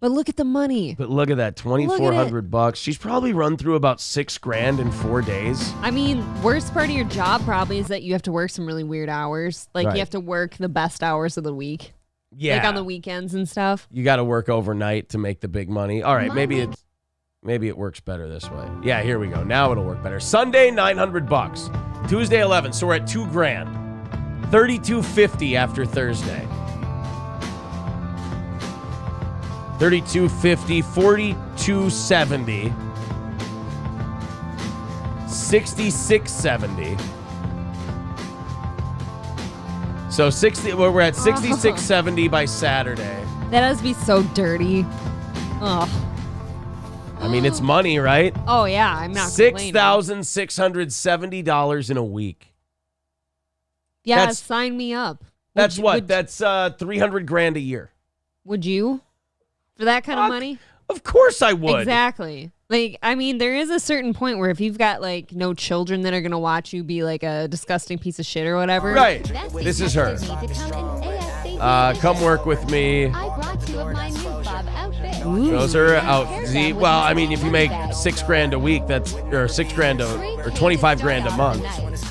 But look at the money. But look at that, $2,400. She's probably run through about $6,000 in 4 days. I mean, worst part of your job probably is that you have to work some really weird hours. Like you have to work the best hours of the week. Yeah. Like on the weekends and stuff. You got to work overnight to make the big money. All right, maybe it works better this way. Yeah, here we go. Now it'll work better. Sunday, $900. Tuesday, 11. So we're at $2,000. $3,250 after Thursday. $3,250, $4,270, $6,670. So we're at $6,670 by Saturday. That has to be so dirty. Oh. I mean, it's money, right? Oh, yeah. I'm not complaining. $6,670 in a week. Yeah, sign me up. That's $300,000 a year. Would you? For that kind of money? Of course I would. Exactly. Like, I mean, there is a certain point where if you've got, like, no children that are going to watch you be, like, a disgusting piece of shit or whatever. Right. This is her. Come work with me. I brought 2 of my new Bob outfits. Those are outfits. Well, I mean, if you make $6,000 a week, that's or $6,000 or $25,000 a month.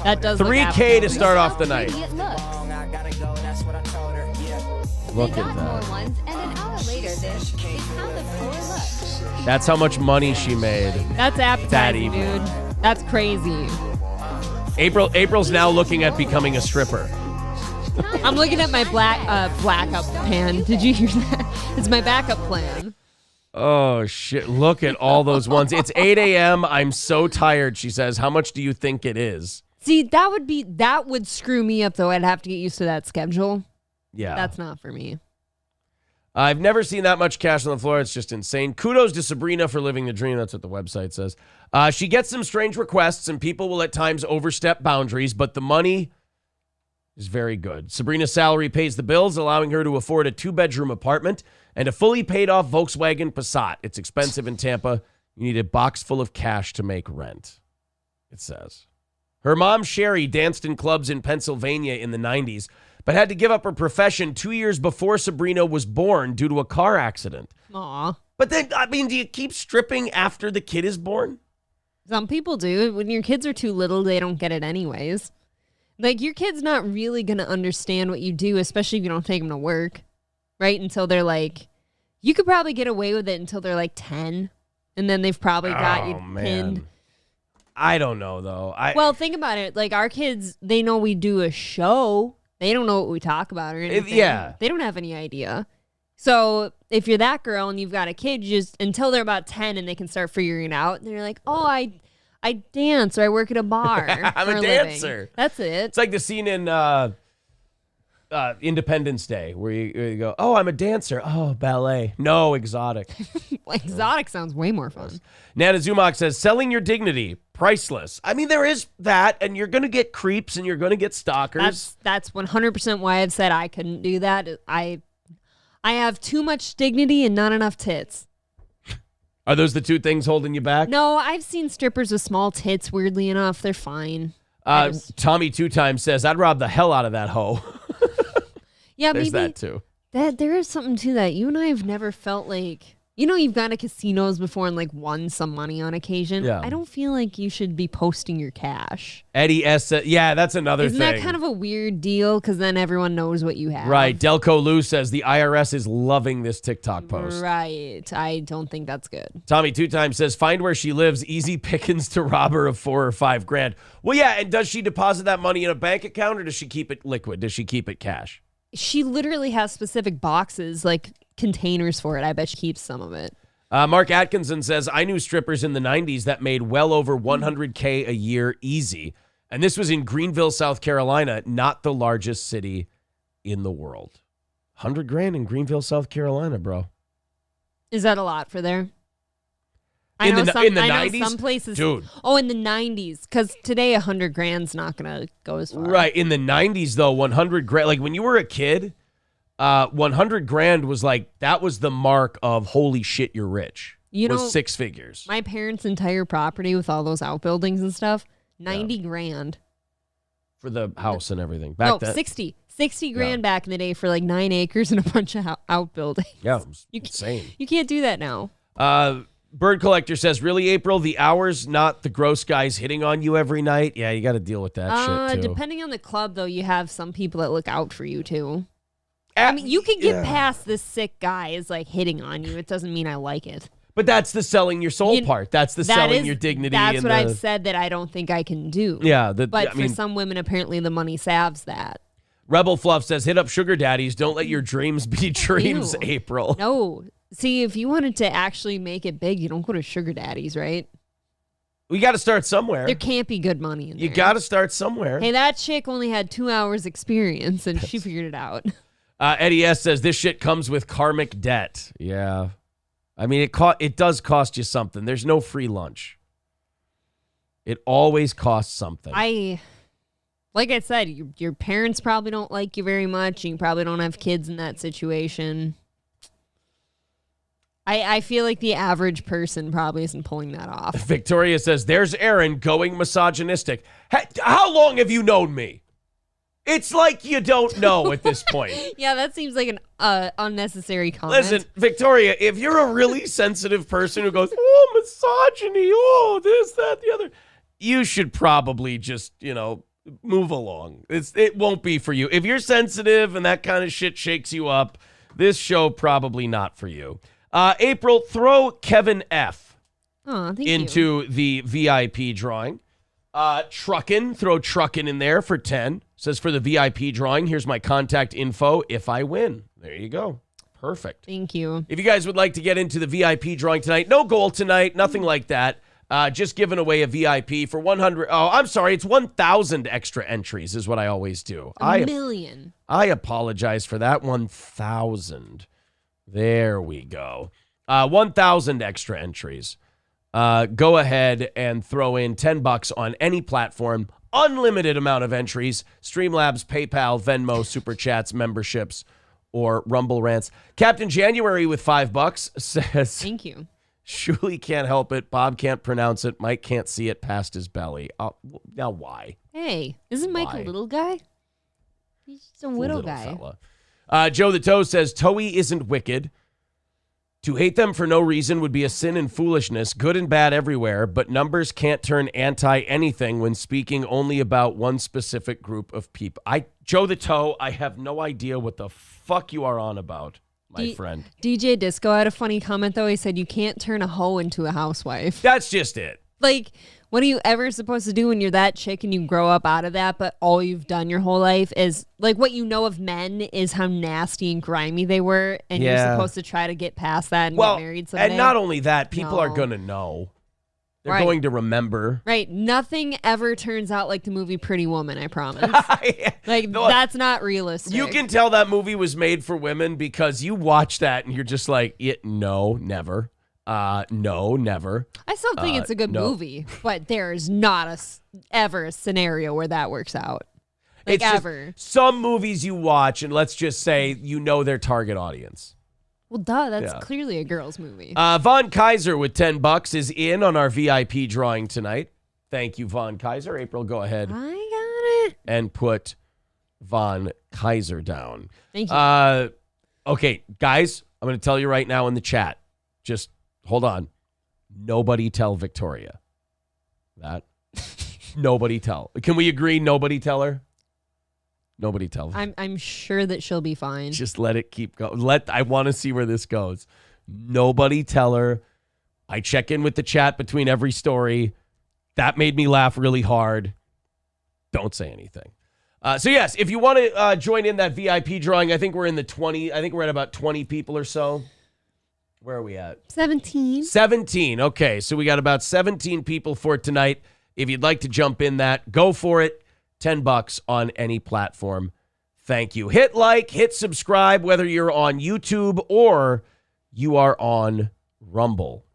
That does $3,000 to start off the night. Look at that. That's how much money she made. That's appetizing, dude. That's crazy. April's now looking at becoming a stripper. I'm looking at my backup plan. Did you hear that? It's my backup plan. Oh, shit. Look at all those ones. It's 8 a.m. I'm so tired, she says. How much do you think it is? See, that would screw me up, though. I'd have to get used to that schedule. Yeah. That's not for me. I've never seen that much cash on the floor. It's just insane. Kudos to Sabrina for living the dream. That's what the website says. She gets some strange requests, and people will at times overstep boundaries, but the money is very good. Sabrina's salary pays the bills, allowing her to afford a 2-bedroom apartment and a fully paid off Volkswagen Passat. It's expensive in Tampa. You need a box full of cash to make rent, it says. Her mom, Sherry, danced in clubs in Pennsylvania in the 90s, but had to give up her profession 2 years before Sabrina was born due to a car accident. Aw. But then, I mean, do you keep stripping after the kid is born? Some people do. When your kids are too little, they don't get it anyways. Like, your kid's not really going to understand what you do, especially if you don't take them to work, right? Until they're like, you could probably get away with it until they're like 10, and then they've probably got you pinned. I don't know, though. Well, think about it. Like, our kids, they know we do a show. They don't know what we talk about or anything. Yeah. They don't have any idea. So if you're that girl and you've got a kid, you just until they're about 10 and they can start figuring it out, and they're like, oh, I dance or I work at a bar. I'm a dancer. Living. That's it. It's like the scene in Independence Day where you go, oh, I'm a dancer. Oh, ballet. No, exotic. Exotic sounds way more fun. Nana Zumach says, selling your dignity, priceless. I mean, there is that, and you're going to get creeps and you're going to get stalkers. That's 100% why I've said I couldn't do that. I have too much dignity and not enough tits. Are those the two things holding you back? No, I've seen strippers with small tits, weirdly enough. They're fine. Tommy 2 times says, I'd rob the hell out of that hoe. Yeah, There's maybe that too. There is something to that. You and I have never felt like, you've gone to casinos before and like won some money on occasion. Yeah. I don't feel like you should be posting your cash. Eddie S. said, yeah, that's another Isn't thing. that kind of a weird deal? Because then everyone knows what you have. Right. Delco Lou says the IRS is loving this TikTok post. Right. I don't think that's good. Tommy 2 times says, find where she lives, easy pickings to rob her of $4 or $5 grand. Well, yeah, and does she deposit that money in a bank account or does she keep it liquid? Does she keep it cash? She literally has specific boxes, like containers for it. I bet she keeps some of it. Mark Atkinson says, I knew strippers in the 90s that made well over $100K a year easy. And this was in Greenville, South Carolina, not the largest city in the world. $100,000 in Greenville, South Carolina, bro. Is that a lot for there? In the 90s? I know some places. Dude. Oh, in the 90s. Because today $100,000's not going to go as far. Right. In the 90s, though, $100,000, like when you were a kid, $100,000 was like, that was the mark of holy shit, you're rich. Was 6 figures. My parents' entire property with all those outbuildings and stuff, $90,000. For the house and everything. Back then. 60 grand back in the day for like 9 acres and a bunch of outbuildings. Yeah, it was insane. You can't do that now. Bird Collector says, really, April, the hours, not the gross guys hitting on you every night? Yeah, you got to deal with that shit, too. Depending on the club, though, you have some people that look out for you, too. I mean, you can get past this sick guy is like hitting on you. It doesn't mean I like it. But that's the selling your soul part. That's the selling your dignity. That's what I've said that I don't think I can do. Yeah. But for some women, apparently the money salves that. Rebel Fluff says, hit up sugar daddies. Don't let your dreams be dreams, Ew. April. No. See, if you wanted to actually make it big, you don't go to sugar daddies, right? We got to start somewhere. There can't be good money in there. You got to start somewhere. Hey, that chick only had 2 hours experience and she figured it out. Eddie S. says, this shit comes with karmic debt. Yeah. I mean, it does cost you something. There's no free lunch. It always costs something. Like I said, your parents probably don't like you very much. You probably don't have kids in that situation. I feel like the average person probably isn't pulling that off. Victoria says, there's Aaron going misogynistic. How long have you known me? It's like you don't know at this point. Yeah, that seems like an unnecessary comment. Listen, Victoria, if you're a really sensitive person who goes, oh, misogyny, oh, this, that, the other, you should probably just, move along. It won't be for you. If you're sensitive and that kind of shit shakes you up, this show probably not for you. April, throw Kevin F. into the VIP drawing. Truckin, throw Truckin in there for 10. Says for the VIP drawing, here's my contact info if I win. There you go. Perfect. Thank you. If you guys would like to get into the VIP drawing tonight, no goal tonight, nothing like that. Just giving away a VIP for 100. Oh, I'm sorry. It's 1,000 extra entries is what I always do. A million. I apologize for that. 1,000. There we go. 1,000 extra entries. Go ahead and throw in $10 on any platform. unlimited amount of entries. Streamlabs, PayPal, Venmo, Super Chats, memberships, or Rumble Rants. Captain January with $5 says, Thank you. Shuli can't help it. Bob can't pronounce it. Mike can't see it past his belly. Now why? Hey, isn't Mike Why? a little guy? He's just a little guy. Fella. Joe the Toe says, Toei isn't wicked. To hate them for no reason would be a sin and foolishness, good and bad everywhere, but numbers can't turn anti-anything when speaking only about one specific group of people. Joe the Toe, I have no idea what the fuck you are on about, my friend. DJ Disco had a funny comment, though. He said, you can't turn a hoe into a housewife. That's just it. Like, what are you ever supposed to do when you're that chick and you grow up out of that, but all you've done your whole life is, like, what you know of men is how nasty and grimy they were, and you're supposed to try to get past that and get married someday? And not only that, people are going to know. They're going to remember. Right. Nothing ever turns out like the movie Pretty Woman, I promise. That's not realistic. You can tell that movie was made for women because you watch that and you're just like, no, never. No, never. I still think it's a good movie, but there's not ever a scenario where that works out. Like, it's ever. Some movies you watch, and let's just say you know their target audience. Well, duh, that's clearly a girl's movie. Von Kaiser with $10 is in on our VIP drawing tonight. Thank you, Von Kaiser. April, go ahead. I got it. And put Von Kaiser down. Thank you. Okay, guys, I'm going to tell you right now in the chat. Just hold on. Nobody tell Victoria that. Nobody tell. Can we agree nobody tell her? Nobody tell her. I'm sure that she'll be fine. Just let it keep going. I want to see where this goes. Nobody tell her. I check in with the chat between every story. That made me laugh really hard. Don't say anything. So yes, if you want to join in that VIP drawing, I think we're in the 20. I think we're at about 20 people or so. Where are we at? 17. 17. Okay, so we got about 17 people for tonight. If you'd like to jump in that, go for it. $10 on any platform. Thank you. Hit like, hit subscribe, whether you're on YouTube or you are on Rumble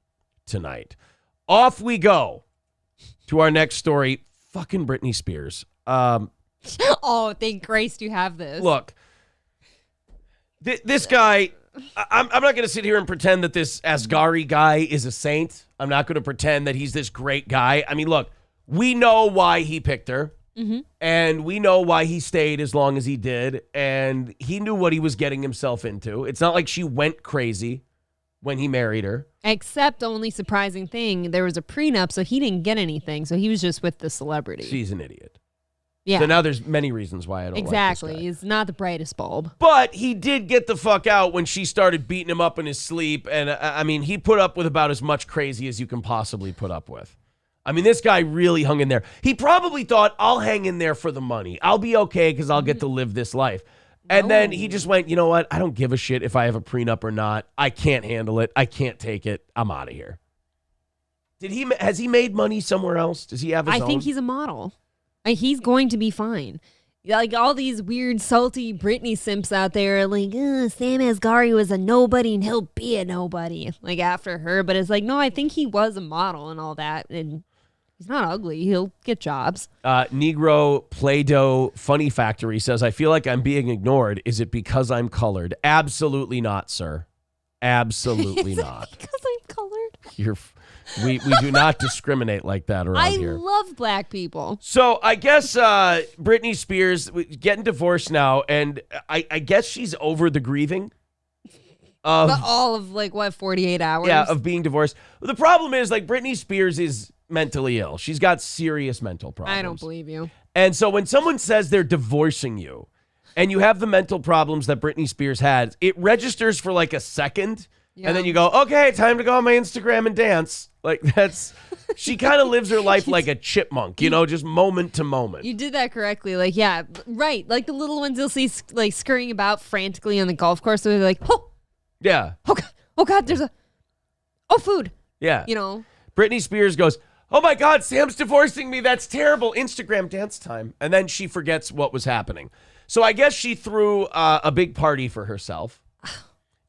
tonight. Off we go to our next story. Fucking Britney Spears. Oh, thank Grace you have this. Look, this guy, I'm not going to sit here and pretend that this Asghari guy is a saint. I'm not going to pretend that he's this great guy. I mean, look, we know why he picked her. Mm-hmm. And we know why he stayed as long as he did. And he knew what he was getting himself into. It's not like she went crazy when he married her. Except, only surprising thing, there was a prenup, so he didn't get anything. So he was just with the celebrity. She's an idiot. Yeah. So now there's many reasons why I don't like this guy. He's not the brightest bulb. But he did get the fuck out when she started beating him up in his sleep. And I mean, he put up with about as much crazy as you can possibly put up with. I mean, this guy really hung in there. He probably thought, I'll hang in there for the money. I'll be okay because I'll get to live this life. And then he just went, you know what? I don't give a shit if I have a prenup or not. I can't handle it. I can't take it. I'm out of here. Has he made money somewhere else? Does he have his own? I think he's a model. He's going to be fine. Like, all these weird, salty Britney simps out there are like, Sam Asghari was a nobody and he'll be a nobody. Like, after her. But it's like, no, I think he was a model and all that. And he's not ugly. He'll get jobs. Negro Play-Doh Funny Factory says, I feel like I'm being ignored. Is it because I'm colored? Absolutely not, sir. Absolutely not. Because I'm colored? We do not discriminate like that around here. I love black people. So I guess Britney Spears getting divorced now, and I guess she's over the grieving. But all of, 48 hours? Yeah, of being divorced. The problem is, Britney Spears is mentally ill. She's got serious mental problems. I don't believe you. And so when someone says they're divorcing you, and you have the mental problems that Britney Spears had, it registers for a second, and then you go, okay, time to go on my Instagram and dance. She kind of lives her life like a chipmunk, just moment to moment. You did that correctly. Yeah, right. Like the little ones you'll see scurrying about frantically on the golf course. So they're like, oh. Yeah. Oh God, there's food. Yeah. Britney Spears goes, oh my God, Sam's divorcing me. That's terrible. Instagram dance time. And then she forgets what was happening. So I guess she threw a big party for herself.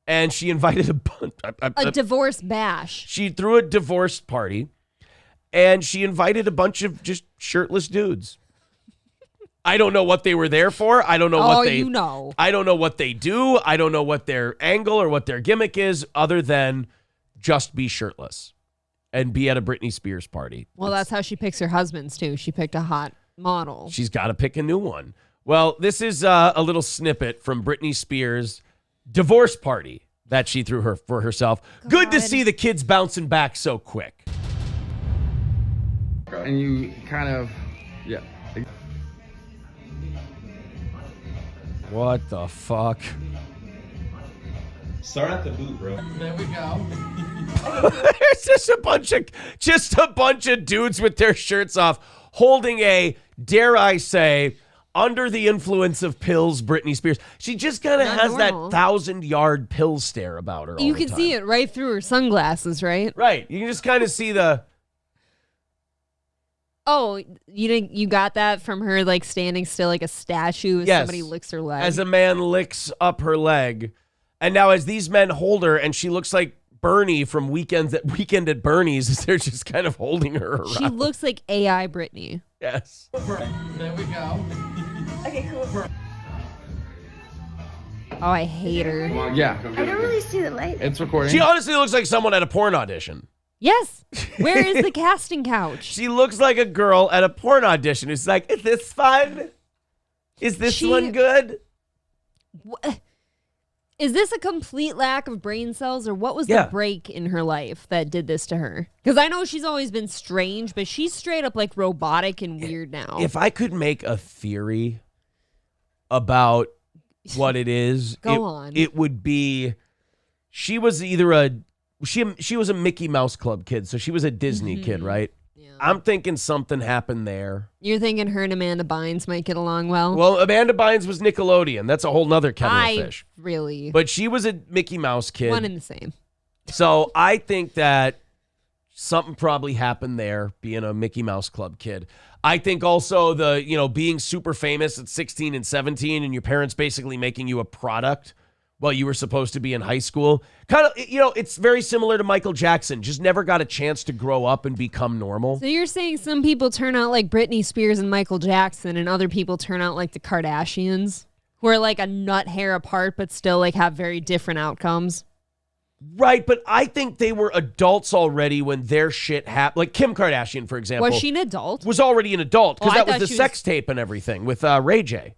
And she invited a divorce bash. She threw a divorce party, and she invited a bunch of just shirtless dudes. I don't know what they were there for. I don't know what they. I don't know what they do. I don't know what their angle or what their gimmick is, other than just be shirtless and be at a Britney Spears party. Well, that's how she picks her husbands too. She picked a hot model. She's got to pick a new one. Well, this is a little snippet from Britney Spears' divorce party that she threw for herself. God. Good to see the kids bouncing back so quick. And you kind of, yeah. What the fuck? Start at the boot, bro. There we go. It's just a bunch of dudes with their shirts off, holding a, dare I say, under the influence of pills, Britney Spears. She just kind of has that 1,000-yard pill stare about her. You can see it right through her sunglasses, right? Right. You can just kind of see the. Oh, you got that from her like standing still like a statue as somebody licks her leg. As a man licks up her leg. And now as these men hold her and she looks like Bernie from Weekend at Bernie's as they're just kind of holding her around. She looks like AI Britney. Yes. There we go. Okay, cool. Oh, I hate her. Yeah. I don't really see the light. It's recording. She honestly looks like someone at a porn audition. Yes. Where is the casting couch? She looks like a girl at a porn audition who's like, is this fun? Is this one good? Is this a complete lack of brain cells, or what was the break in her life that did this to her? Because I know she's always been strange, but she's straight up like robotic and weird now. If I could make a theory about what it is, it would be she was either she was a Mickey Mouse Club kid, so she was a Disney kid, right? Yeah. I'm thinking something happened there. You're thinking her and Amanda Bynes might get along well? Well, Amanda Bynes was Nickelodeon. That's a whole nother kettle of fish. Really. But she was a Mickey Mouse kid. One and the same. So I think that something probably happened there, being a Mickey Mouse Club kid. I think also being super famous at 16 and 17 and your parents basically making you a product while you were supposed to be in high school. Kind of, it's very similar to Michael Jackson. Just never got a chance to grow up and become normal. So you're saying some people turn out like Britney Spears and Michael Jackson, and other people turn out like the Kardashians, who are like a nut hair apart, but still like have very different outcomes? Right, but I think they were adults already when their shit happened. Like Kim Kardashian, for example. Was she an adult? Was already an adult, because that was the sex tape and everything with Ray J.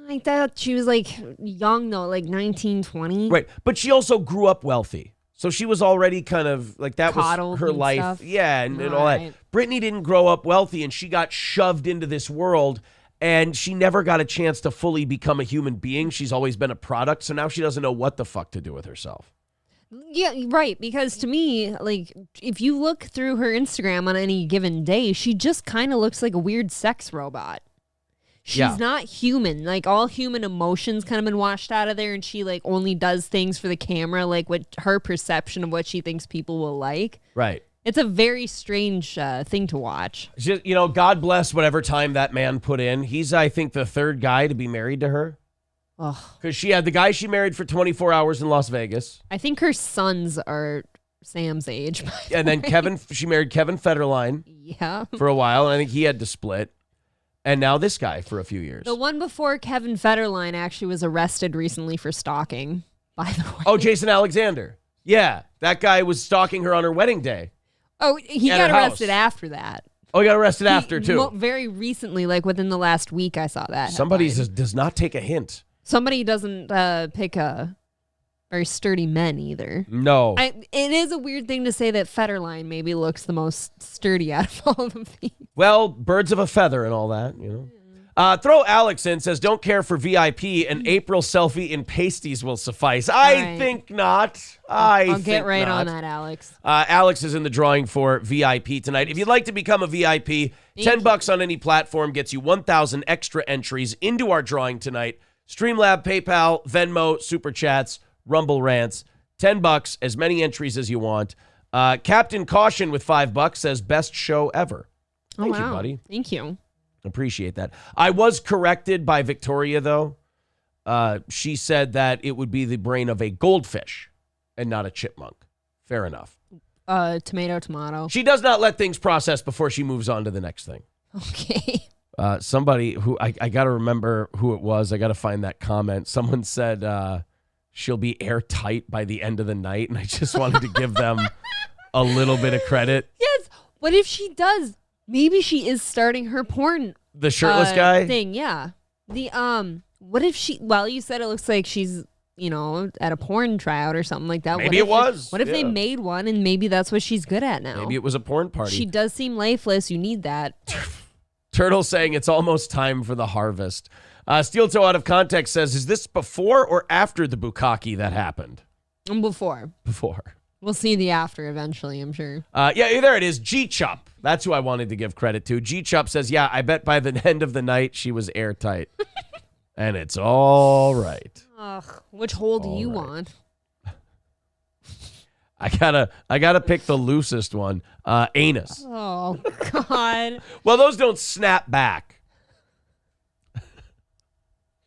I thought she was like young though, like 19, 20. Right, but she also grew up wealthy. So she was already kind of like that was her life. Stuff. Yeah, and all that. Britney didn't grow up wealthy, and she got shoved into this world, and she never got a chance to fully become a human being. She's always been a product, so now she doesn't know what the fuck to do with herself. Yeah, right. Because to me, like, if you look through her Instagram on any given day, she just kind of looks like a weird sex robot. She's not human. Like, all human emotions kind of been washed out of there, and she, like, only does things for the camera, like, what her perception of what she thinks people will like. Right. It's a very strange thing to watch. Just, God bless whatever time that man put in. He's, I think, the third guy to be married to her. Because she had the guy she married for 24 hours in Las Vegas. I think her sons are Sam's age. And then she married Kevin Federline. Yeah. For a while, and I think he had to split. And now this guy for a few years. The one before Kevin Federline actually was arrested recently for stalking, by the way. Oh, Jason Alexander. Yeah, that guy was stalking her on her wedding day. Oh, he got arrested after that. Oh, he got arrested after, too. Very recently, like within the last week, I saw that. Somebody does not take a hint. Somebody doesn't pick a very sturdy men either. No. It is a weird thing to say that Federline maybe looks the most sturdy out of all of these. Well, birds of a feather and all that, Throw Alex in, says, don't care for VIP, and April selfie in pasties will suffice. I think not. I'll get right on that, Alex. Alex is in the drawing for VIP tonight. If you'd like to become a VIP, $10 on any platform gets you 1,000 extra entries into our drawing tonight. Streamlab, PayPal, Venmo, Super Chats, Rumble Rants. $10, as many entries as you want. Captain Caution with $5 says, best show ever. Thank you, buddy. Thank you. Appreciate that. I was corrected by Victoria, though. She said that it would be the brain of a goldfish and not a chipmunk. Fair enough. Tomato. She does not let things process before she moves on to the next thing. Okay. Somebody who I got to remember who it was. I got to find that comment. Someone said she'll be airtight by the end of the night, and I just wanted to give them a little bit of credit. Yes. What if she does? Maybe she is starting her porn. The shirtless guy thing. Yeah. What if she? Well, you said it looks like she's at a porn tryout or something like that. Maybe it was. What if they made one and maybe that's what she's good at now? Maybe it was a porn party. She does seem lifeless. You need that. Turtle saying it's almost time for the harvest. Steel Toe out of context says, is this before or after the bukkake that happened? Before. We'll see the after eventually, I'm sure. Yeah, there it is. G-Chup. That's who I wanted to give credit to. G-Chup says, yeah, I bet by the end of the night she was airtight. And it's all right. Ugh, which hole do you want? I gotta pick the loosest one. Anus. Oh, God. Well, those don't snap back.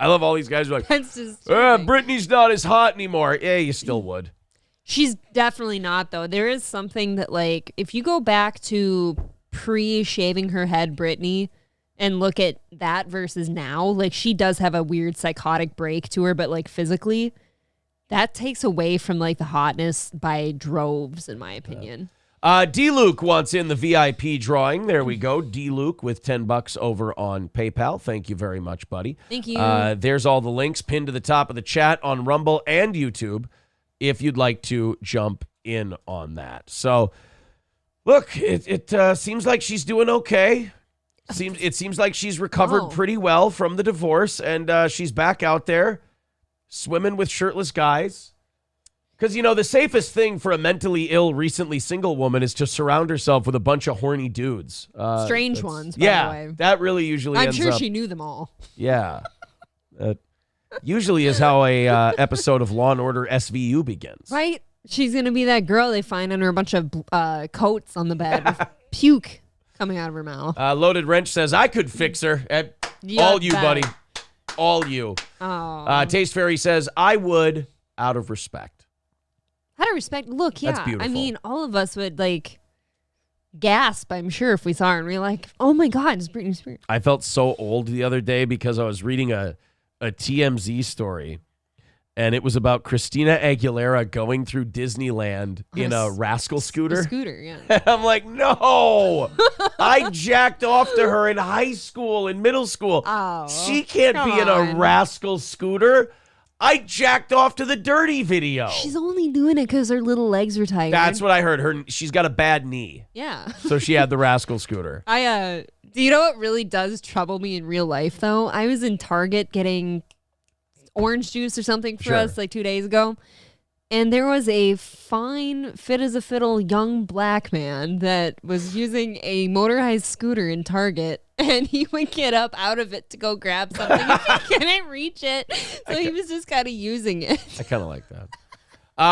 I love all these guys who are like, That's just Britney's not as hot anymore. Yeah, you still would. She's definitely not, though. There is something that, like, if you go back to pre-shaving her head Britney and look at that versus now, like, she does have a weird psychotic break to her, but, like, physically, that takes away from, like, the hotness by droves, in my opinion. D-Luke wants in the VIP drawing. There we go. D-Luke with $10 over on PayPal. Thank you very much, buddy. Thank you. There's all the links pinned to the top of the chat on Rumble and YouTube if you'd like to jump in on that. So, look, it seems like she's doing okay. It seems like she's recovered pretty well from the divorce, and she's back out there swimming with shirtless guys. Because, the safest thing for a mentally ill, recently single woman is to surround herself with a bunch of horny dudes. Strange ones, by the way. That really usually I'm ends sure up. she knew them all. Yeah. That usually is how a episode of Law & Order SVU begins. Right? She's going to be that girl they find under a bunch of coats on the bed with puke coming out of her mouth. Loaded Wrench says, I could fix her. All you, buddy. All you. Oh. Taste Fairy says, I would, out of respect. Out of respect, look, yeah. That's beautiful. I mean, all of us would, like, gasp, I'm sure, if we saw her and we were like, oh my God, it's Britney Spears. I felt so old the other day because I was reading a TMZ story, and it was about Christina Aguilera going through Disneyland in a rascal scooter. A scooter, yeah. And I'm like, no, I jacked off to her in high school, in middle school. Oh, she can't be in a rascal scooter. I jacked off to the Dirty video. She's only doing it because her little legs are tired. That's what I heard. She's got a bad knee. Yeah. So she had the rascal scooter. Do you know what really does trouble me in real life, though? I was in Target getting orange juice or something for us like 2 days ago. And there was a fine, fit as a fiddle young black man that was using a motorized scooter in Target. And he would get up out of it to go grab something if he couldn't reach it. So he was just kind of using it. I kind of like that.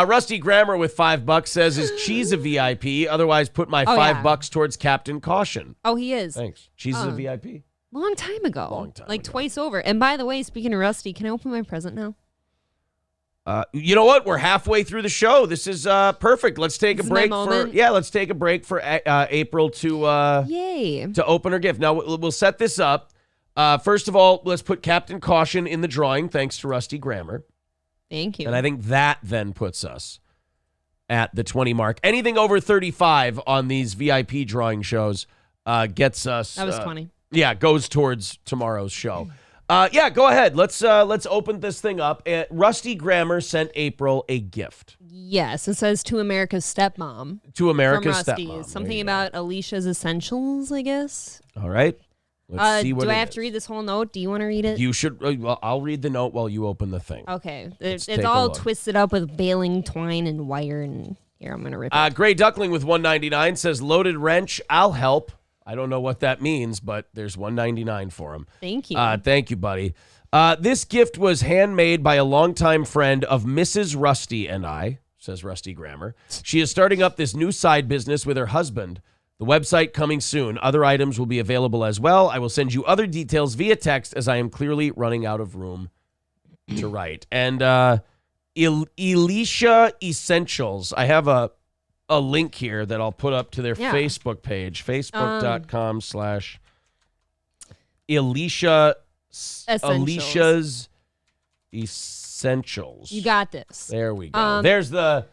Rusty Grammar with $5 says, is Cheese a VIP? Otherwise, put my $5 towards Captain Caution. Oh, he is. Thanks. Cheese is a VIP? Long time ago. Long time like ago. twice over. And by the way, speaking of Rusty, can I open my present now? You know what? We're halfway through the show. This is perfect. Let's take a break let's take a break for April to Yay. to open her gift. Now we'll set this up. First of all, let's put Captain Caution in the drawing, thanks to Rusty Grammar. Thank you. And I think that then puts us at the 20 mark. Anything over 35 on these VIP drawing shows gets us. That was 20. Yeah, goes towards tomorrow's show. Yeah, go ahead. Let's open this thing up. Rusty Grammar sent April a gift. Yes, it says to America's stepmom. To America's from Rusty. stepmom. Something about Alicia's Essentials, I guess. All right. Let's see what do I it have is. to read this whole note? Do you want to read it? You should. Well, I'll read the note while you open the thing. Okay. Let's It's take a all look. twisted up with baling twine and wire. And here, I'm going to rip it. Gray Duckling with $1.99 says, loaded wrench, I'll help. I don't know what that means, but there's $1.99 for him. Thank you. Thank you, buddy. This gift was handmade by a longtime friend of Mrs. Rusty and I, says Rusty Grammar. She is starting up this new side business with her husband. The website coming soon. Other items will be available as well. I will send you other details via text as I am clearly running out of room to write. And Alicia Essentials. I have a link here that I'll put up to their Facebook page, facebook.com/ Alicia's Essentials. You got this. There we go. There's the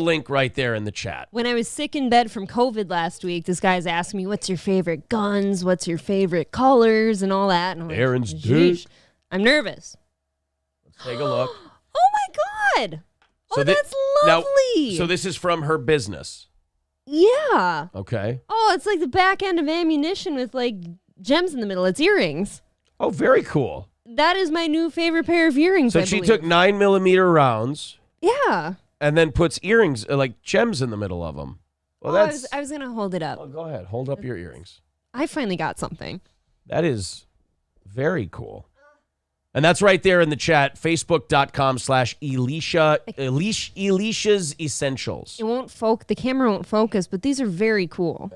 link right there in the chat. When I was sick in bed from COVID last week, this guy's asking me, what's your favorite guns? What's your favorite colors and all that? And I'm like, Aaron's "Sheesh." dick. I'm nervous. Let's take a look. Oh my God. That's lovely. So this is from her business. Yeah. Okay. Oh, it's like the back end of ammunition with like gems in the middle. It's earrings. Oh, very cool. That is my new favorite pair of earrings. So I she believe. took 9mm rounds. Yeah. And then puts earrings, like gems in the middle of them. Well, I was going to hold it up. Oh, go ahead. Hold up your earrings. I finally got something. That is very cool. And that's right there in the chat, facebook.com/Alicia's Essentials. It won't the camera won't focus, but these are very cool.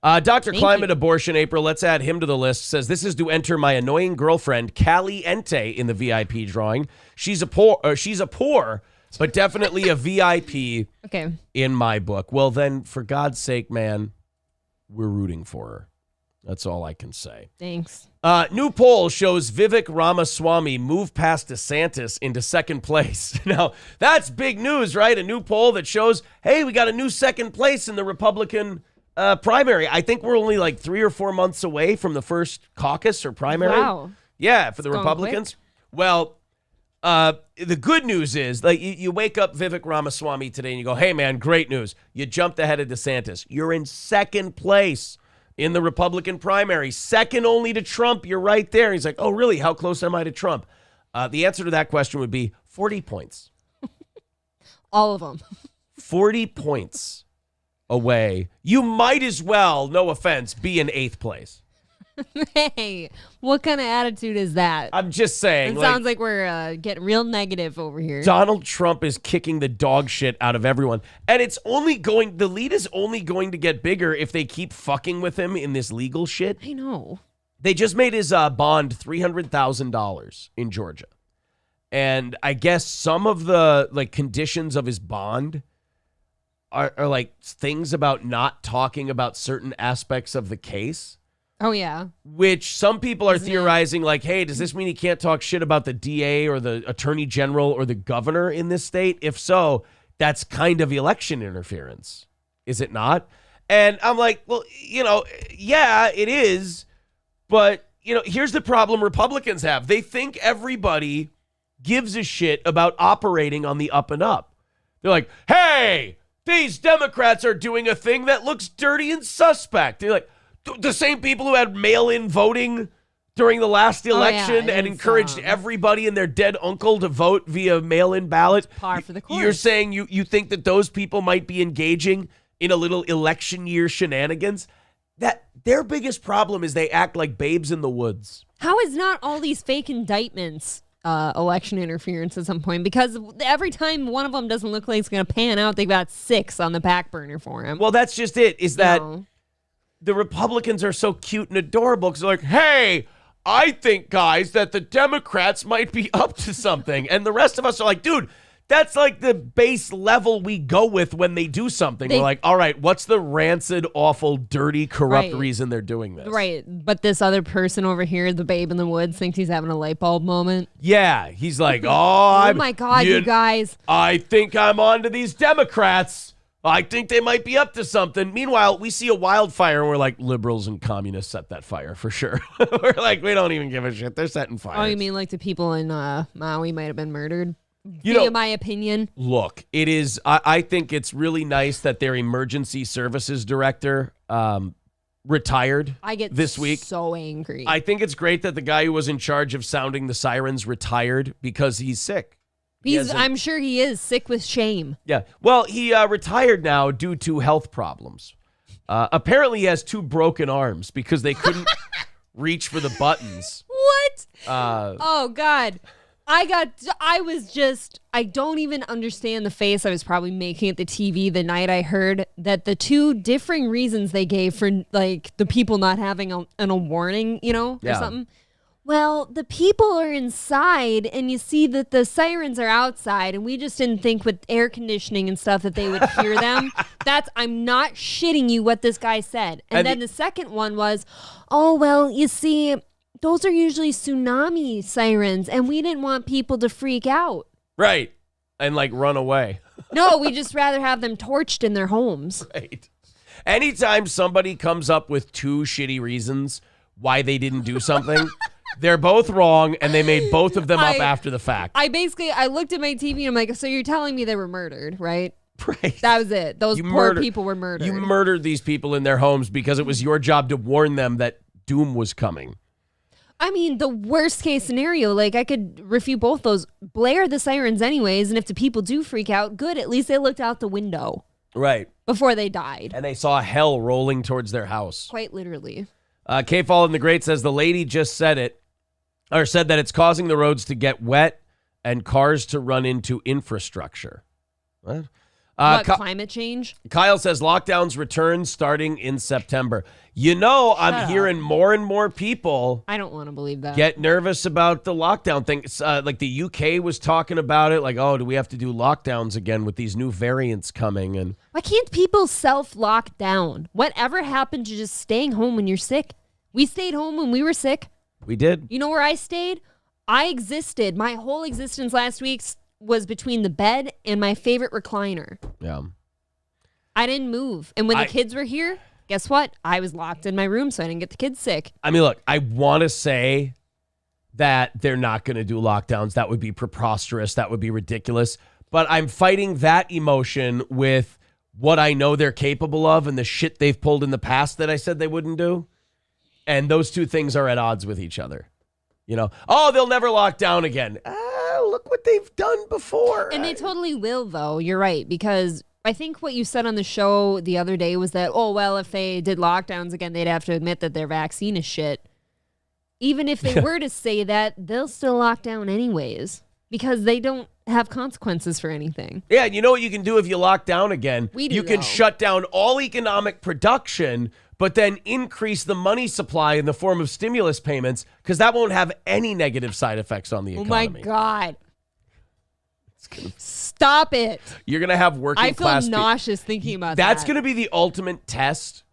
Dr. Thank Climate you. Abortion, April, let's add him to the list, says, this is to enter my annoying girlfriend, Callie Ente, in the VIP drawing. She's a poor, but definitely a VIP Okay. in my book. Well, then, for God's sake, man, we're rooting for her. That's all I can say. Thanks. New poll shows Vivek Ramaswamy move past DeSantis into second place. Now, that's big news, right? A new poll that shows, hey, we got a new second place in the Republican primary. I think we're only like 3 or 4 months away from the first caucus or primary. Wow. Yeah, for the It's going Republicans. Well, the good news is, like, you wake up Vivek Ramaswamy today and you go, hey, man, great news. You jumped ahead of DeSantis. You're in second place in the Republican primary, second only to Trump. You're right there. He's like, oh, really? How close am I to Trump? The answer to that question would be 40 points. All of them. 40 points away. You might as well, no offense, be in 8th place. Hey, what kind of attitude is that? I'm just saying. It sounds like we're getting real negative over here. Donald Trump is kicking the dog shit out of everyone. And the lead is only going to get bigger if they keep fucking with him in this legal shit. I know. They just made his bond $300,000 in Georgia. And I guess some of the conditions of his bond are like things about not talking about certain aspects of the case. Oh, yeah. Which some people are theorizing, like, hey, does this mean he can't talk shit about the DA or the attorney general or the governor in this state? If so, that's kind of election interference, is it not? And I'm like, well, yeah, it is. But, here's the problem Republicans have. They think everybody gives a shit about operating on the up and up. They're like, hey, these Democrats are doing a thing that looks dirty and suspect. They're like, the same people who had mail-in voting during the last election and encouraged everybody and their dead uncle to vote via mail-in ballot. Par for the course. You're saying you think that those people might be engaging in a little election year shenanigans? That their biggest problem is they act like babes in the woods. How is not all these fake indictments election interference at some point? Because every time one of them doesn't look like it's going to pan out, they've got 6 on the back burner for him. Well, that's just it, is that the Republicans are so cute and adorable because they're like, hey, I think, guys, that the Democrats might be up to something. And the rest of us are like, dude, that's like the base level we go with when they do something. We're like, all right, what's the rancid, awful, dirty, corrupt reason they're doing this? Right. But this other person over here, the babe in the woods, thinks he's having a light bulb moment. Yeah. He's like, oh my God, you guys. I think I'm on to these Democrats. I think they might be up to something. Meanwhile, we see a wildfire and we're like, liberals and communists set that fire for sure. We're like, we don't even give a shit. They're setting fires. Oh, you mean like the people in Maui might have been murdered? Via my opinion. Look, it is. I think it's really nice that their emergency services director retired this week. So angry. I think it's great that the guy who was in charge of sounding the sirens retired because he's sick. I'm sure he is sick with shame. Yeah. Well, he retired now due to health problems. Apparently, he has 2 broken arms because they couldn't reach for the buttons. What? Oh, God. I don't even understand the face I was probably making at the TV the night I heard that the 2 differing reasons they gave for like the people not having a warning, or something. Well, the people are inside and you see that the sirens are outside and we just didn't think with air conditioning and stuff that they would hear them. I'm not shitting you what this guy said. And then the second one was, oh, well, you see, those are usually tsunami sirens, and we didn't want people to freak out. Right. And like run away. No, we just rather have them torched in their homes. Right. Anytime somebody comes up with two shitty reasons why they didn't do something, they're both wrong, and they made both of them up after the fact. I looked at my TV and I'm like, so you're telling me they were murdered, right? Right. That was it. Those poor people were murdered. You murdered these people in their homes because it was your job to warn them that doom was coming. I mean, the worst case scenario, like I could refute both those. Blare the sirens anyways, and if the people do freak out, good. At least they looked out the window. Right. Before they died. And they saw hell rolling towards their house. Quite literally. K-Fall in the Great says the lady just said that it's causing the roads to get wet and cars to run into infrastructure. What? Climate change? Kyle says lockdowns return starting in September. I'm hearing more and more people. I don't want to believe that. Get nervous about the lockdown thing. Like the UK was talking about it. Like, oh, do we have to do lockdowns again with these new variants coming? And why can't people self-lock down? Whatever happened to just staying home when you're sick? We stayed home when we were sick. We did. You know where I stayed? I existed. My whole existence last week was between the bed and my favorite recliner. Yeah. I didn't move. And when the kids were here, guess what? I was locked in my room so I didn't get the kids sick. I mean, look, I want to say that they're not going to do lockdowns. That would be preposterous. That would be ridiculous. But I'm fighting that emotion with what I know they're capable of and the shit they've pulled in the past that I said they wouldn't do. And those two things are at odds with each other. They'll never lock down again. Look what they've done before. And they totally will, though. You're right. Because I think what you said on the show the other day was that, if they did lockdowns again, they'd have to admit that their vaccine is shit. Even if they were to say that, they'll still lock down anyways. Because they don't have consequences for anything. Yeah, you know what you can do if you lock down again? You can shut down all economic production, but then increase the money supply in the form of stimulus payments, because that won't have any negative side effects on the economy. Oh my God. Stop it. You're going to have working class. I feel nauseous thinking about that. That's going to be the ultimate test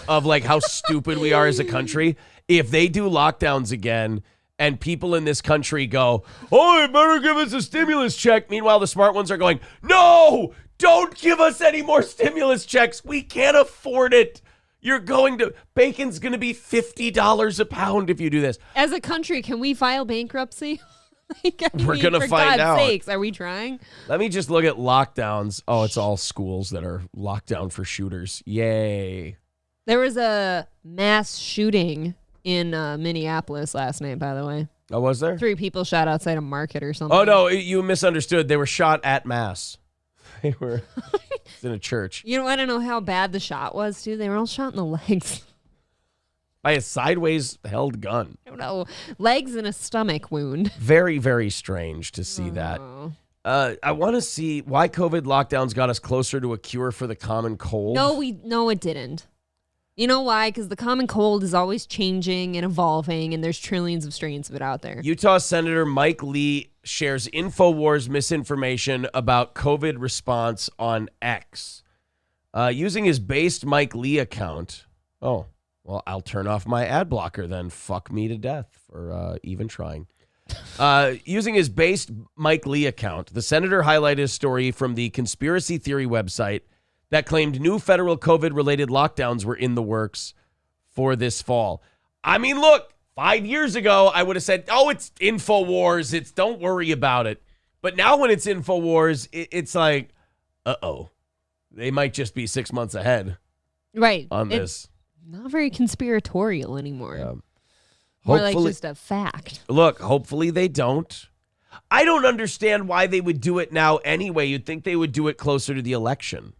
of like how stupid we are as a country. If they do lockdowns again and people in this country go, oh, you better give us a stimulus check. Meanwhile, the smart ones are going, no, don't give us any more stimulus checks. We can't afford it. Bacon's going to be $50 a pound if you do this. As a country, can we file bankruptcy? We're going to find out. For God's sakes, are we trying? Let me just look at lockdowns. Oh, it's all schools that are locked down for shooters. Yay. There was a mass shooting in Minneapolis last night, by the way. Oh, was there? 3 people shot outside a market or something. Oh, no, you misunderstood. They were shot at mass. They were in a church. You don't want to know how bad the shot was, too? They were all shot in the legs. By a sideways held gun. I don't know. Legs and a stomach wound. Very, very strange to see that. I want to see why COVID lockdowns got us closer to a cure for the common cold. No, it didn't. You know why? Because the common cold is always changing and evolving, and there's trillions of strains of it out there. Utah Senator Mike Lee shares InfoWars misinformation about COVID response on X. Using his based Mike Lee account. Oh, well, I'll turn off my ad blocker then. Fuck me to death for even trying. Using his based Mike Lee account, the senator highlighted a story from the conspiracy theory website that claimed new federal COVID-related lockdowns were in the works for this fall. I mean, look, 5 years ago, I would have said, oh, it's InfoWars. Don't worry about it. But now when it's InfoWars, it's like, uh-oh. They might just be 6 months ahead. Right. On this. Not very conspiratorial anymore. Yeah. More like just a fact. Look, hopefully they don't. I don't understand why they would do it now anyway. You'd think they would do it closer to the election.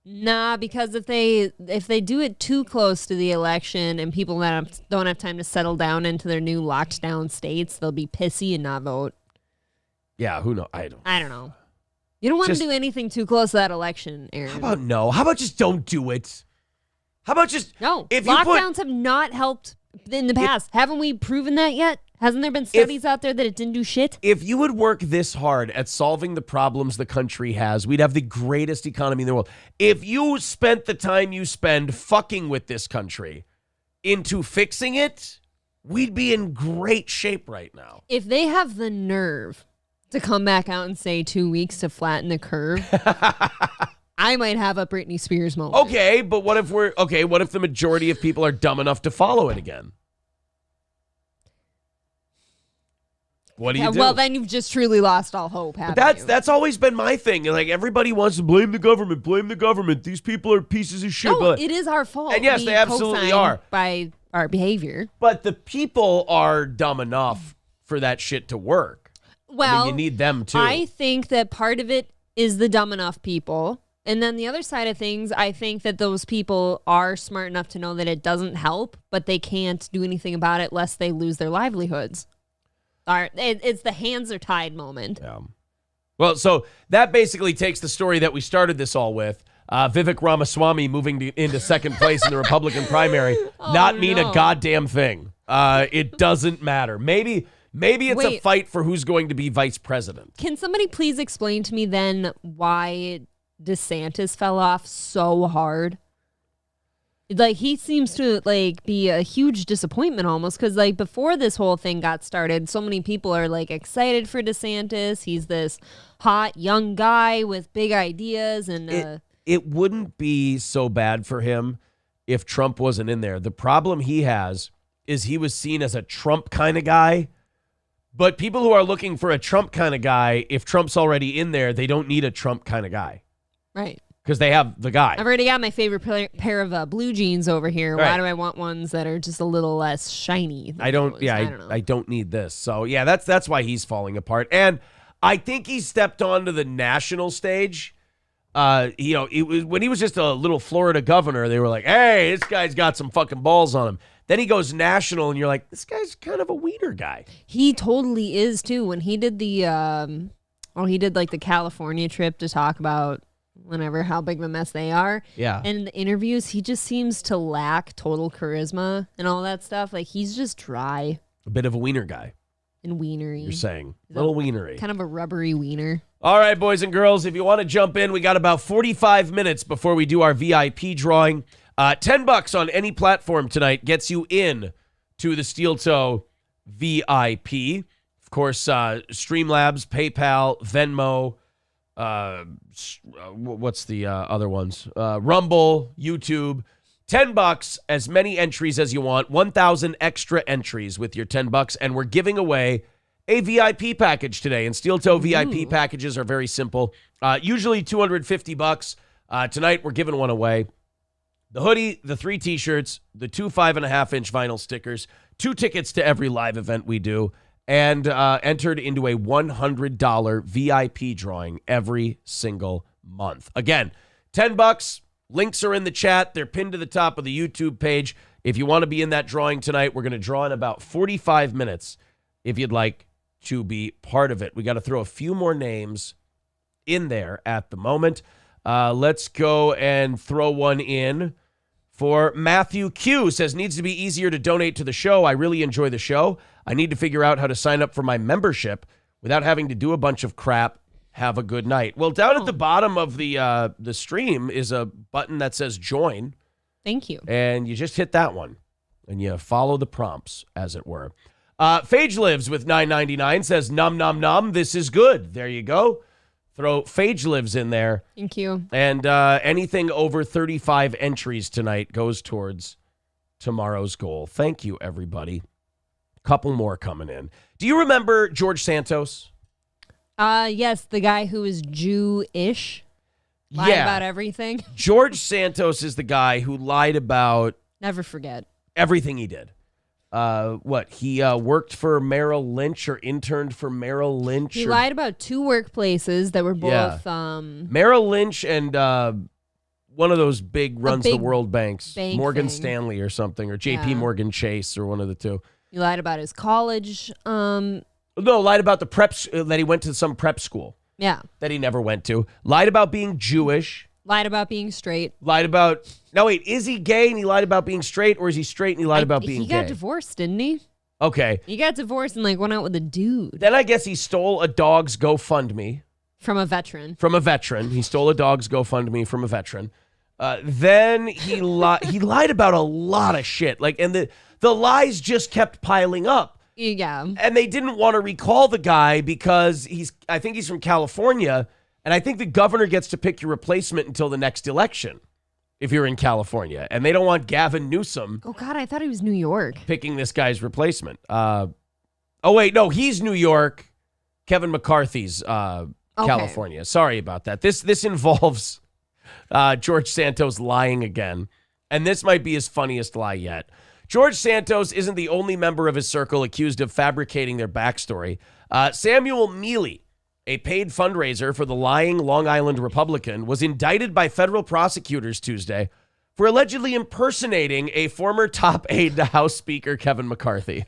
Nah, because if they do it too close to the election and people don't have time to settle down into their new locked down states, they'll be pissy and not vote. Yeah, who knows? I don't know. You don't want to do anything too close to that election, Aaron. How about no? How about just don't do it? How about just no? Lockdowns have not helped in the past. Haven't we proven that yet? Hasn't there been studies out there that it didn't do shit? If you would work this hard at solving the problems the country has, we'd have the greatest economy in the world. If you spent the time you spend fucking with this country, into fixing it, we'd be in great shape right now. If they have the nerve to come back out and say 2 weeks to flatten the curve, I might have a Britney Spears moment. Okay, but what if the majority of people are dumb enough to follow it again? What do you do? Well, then you've just truly lost all hope, haven't you? That's always been my thing. Like, everybody wants to blame the government. These people are pieces of shit. No, but, it is our fault. And yes, We they absolutely co-sign are. by our behavior. But the people are dumb enough for that shit to work. Well, you need them too. I think that part of it is the dumb enough people. And then the other side of things, I think that those people are smart enough to know that it doesn't help, but they can't do anything about it lest they lose their livelihoods. It's the hands are tied moment. Yeah. Well, so that basically takes the story that we started this all with. Vivek Ramaswamy moving into second place in the Republican primary not mean a goddamn thing. It doesn't matter. Maybe it's a fight for who's going to be vice president. Can somebody please explain to me then why DeSantis fell off so hard? Like, he seems to be a huge disappointment almost, because before this whole thing got started, so many people are excited for DeSantis. He's this hot young guy with big ideas, and it wouldn't be so bad for him if Trump wasn't in there. The problem he has is he was seen as a Trump kind of guy. But people who are looking for a Trump kind of guy, if Trump's already in there, they don't need a Trump kind of guy. Right. Because they have the guy. I've already got my favorite pair of blue jeans over here. Right. Why do I want ones that are just a little less shiny? Than I don't know. I don't need this. So, yeah, that's why he's falling apart. And I think he stepped onto the national stage. It was when he was just a little Florida governor, they were like, hey, this guy's got some fucking balls on him. Then he goes national, and you're like, this guy's kind of a wiener guy. He totally is, too. When he did the the California trip to talk about how big of a mess they are. Yeah. And in the interviews, he just seems to lack total charisma and all that stuff. He's just dry. A bit of a wiener guy. And wienery. You're saying. A little wienery. Kind of a rubbery wiener. All right, boys and girls, if you want to jump in, we got about 45 minutes before we do our VIP drawing. $10 on any platform tonight gets you in to the Steel Toe VIP. Of course, Streamlabs, PayPal, Venmo, what's the other ones? Rumble, YouTube. $10, as many entries as you want. 1,000 extra entries with your $10, and we're giving away a VIP package today. And Steel Toe VIP packages are very simple. Usually $250. Tonight we're giving one away. The hoodie, the 3 t-shirts, the 2 5.5-inch vinyl stickers, 2 tickets to every live event we do, and entered into a $100 VIP drawing every single month. Again, $10. Links are in the chat. They're pinned to the top of the YouTube page. If you want to be in that drawing tonight, we're going to draw in about 45 minutes if you'd like to be part of it. We got to throw a few more names in there at the moment. Let's go and throw one in for Matthew Q. Says, needs to be easier to donate to the show. I really enjoy the show. I need to figure out how to sign up for my membership without having to do a bunch of crap. Have a good night. Well, down at the bottom of the stream is a button that says join. Thank you. And you just hit that one, and you follow the prompts, as it were. Phage Lives with $9.99 says, num, num, num, this is good. There you go. Throw Phage Lives in there. Thank you. And anything over 35 entries tonight goes towards tomorrow's goal. Thank you, everybody. Couple more coming in. Do you remember George Santos? Yes, the guy who is Jewish. Lied about everything. George Santos is the guy who lied about Never forget. everything he did. He worked for Merrill Lynch or interned for Merrill Lynch. He lied about 2 workplaces that were both Merrill Lynch and one of those big runs the world banks, bank Morgan thing. Stanley or something, or JP Morgan Chase or one of the two. He lied about his college. No, lied about the preps that he went to some prep school Yeah. that he never went to. Lied about being Jewish. Lied about being straight. Lied about... Now, wait, is he gay and he lied about being straight, or is he straight and he lied about being He gay? got divorced, didn't he? Okay. He got divorced and went out with a dude. Then I guess he stole a dog's GoFundMe. From a veteran. From a veteran. He stole a dog's GoFundMe from a veteran. Then he lied about a lot of shit. And the lies just kept piling up. Yeah. And they didn't want to recall the guy because I think he's from California, and I think the governor gets to pick your replacement until the next election if you're in California. And they don't want Gavin Newsom. Oh, God, I thought he was New York. Picking this guy's replacement. Wait, no, he's New York. Kevin McCarthy's California. Sorry about that. This involves George Santos lying again. And this might be his funniest lie yet. George Santos isn't the only member of his circle accused of fabricating their backstory. Samuel Mealy, a paid fundraiser for the lying Long Island Republican, was indicted by federal prosecutors Tuesday for allegedly impersonating a former top aide to House Speaker Kevin McCarthy.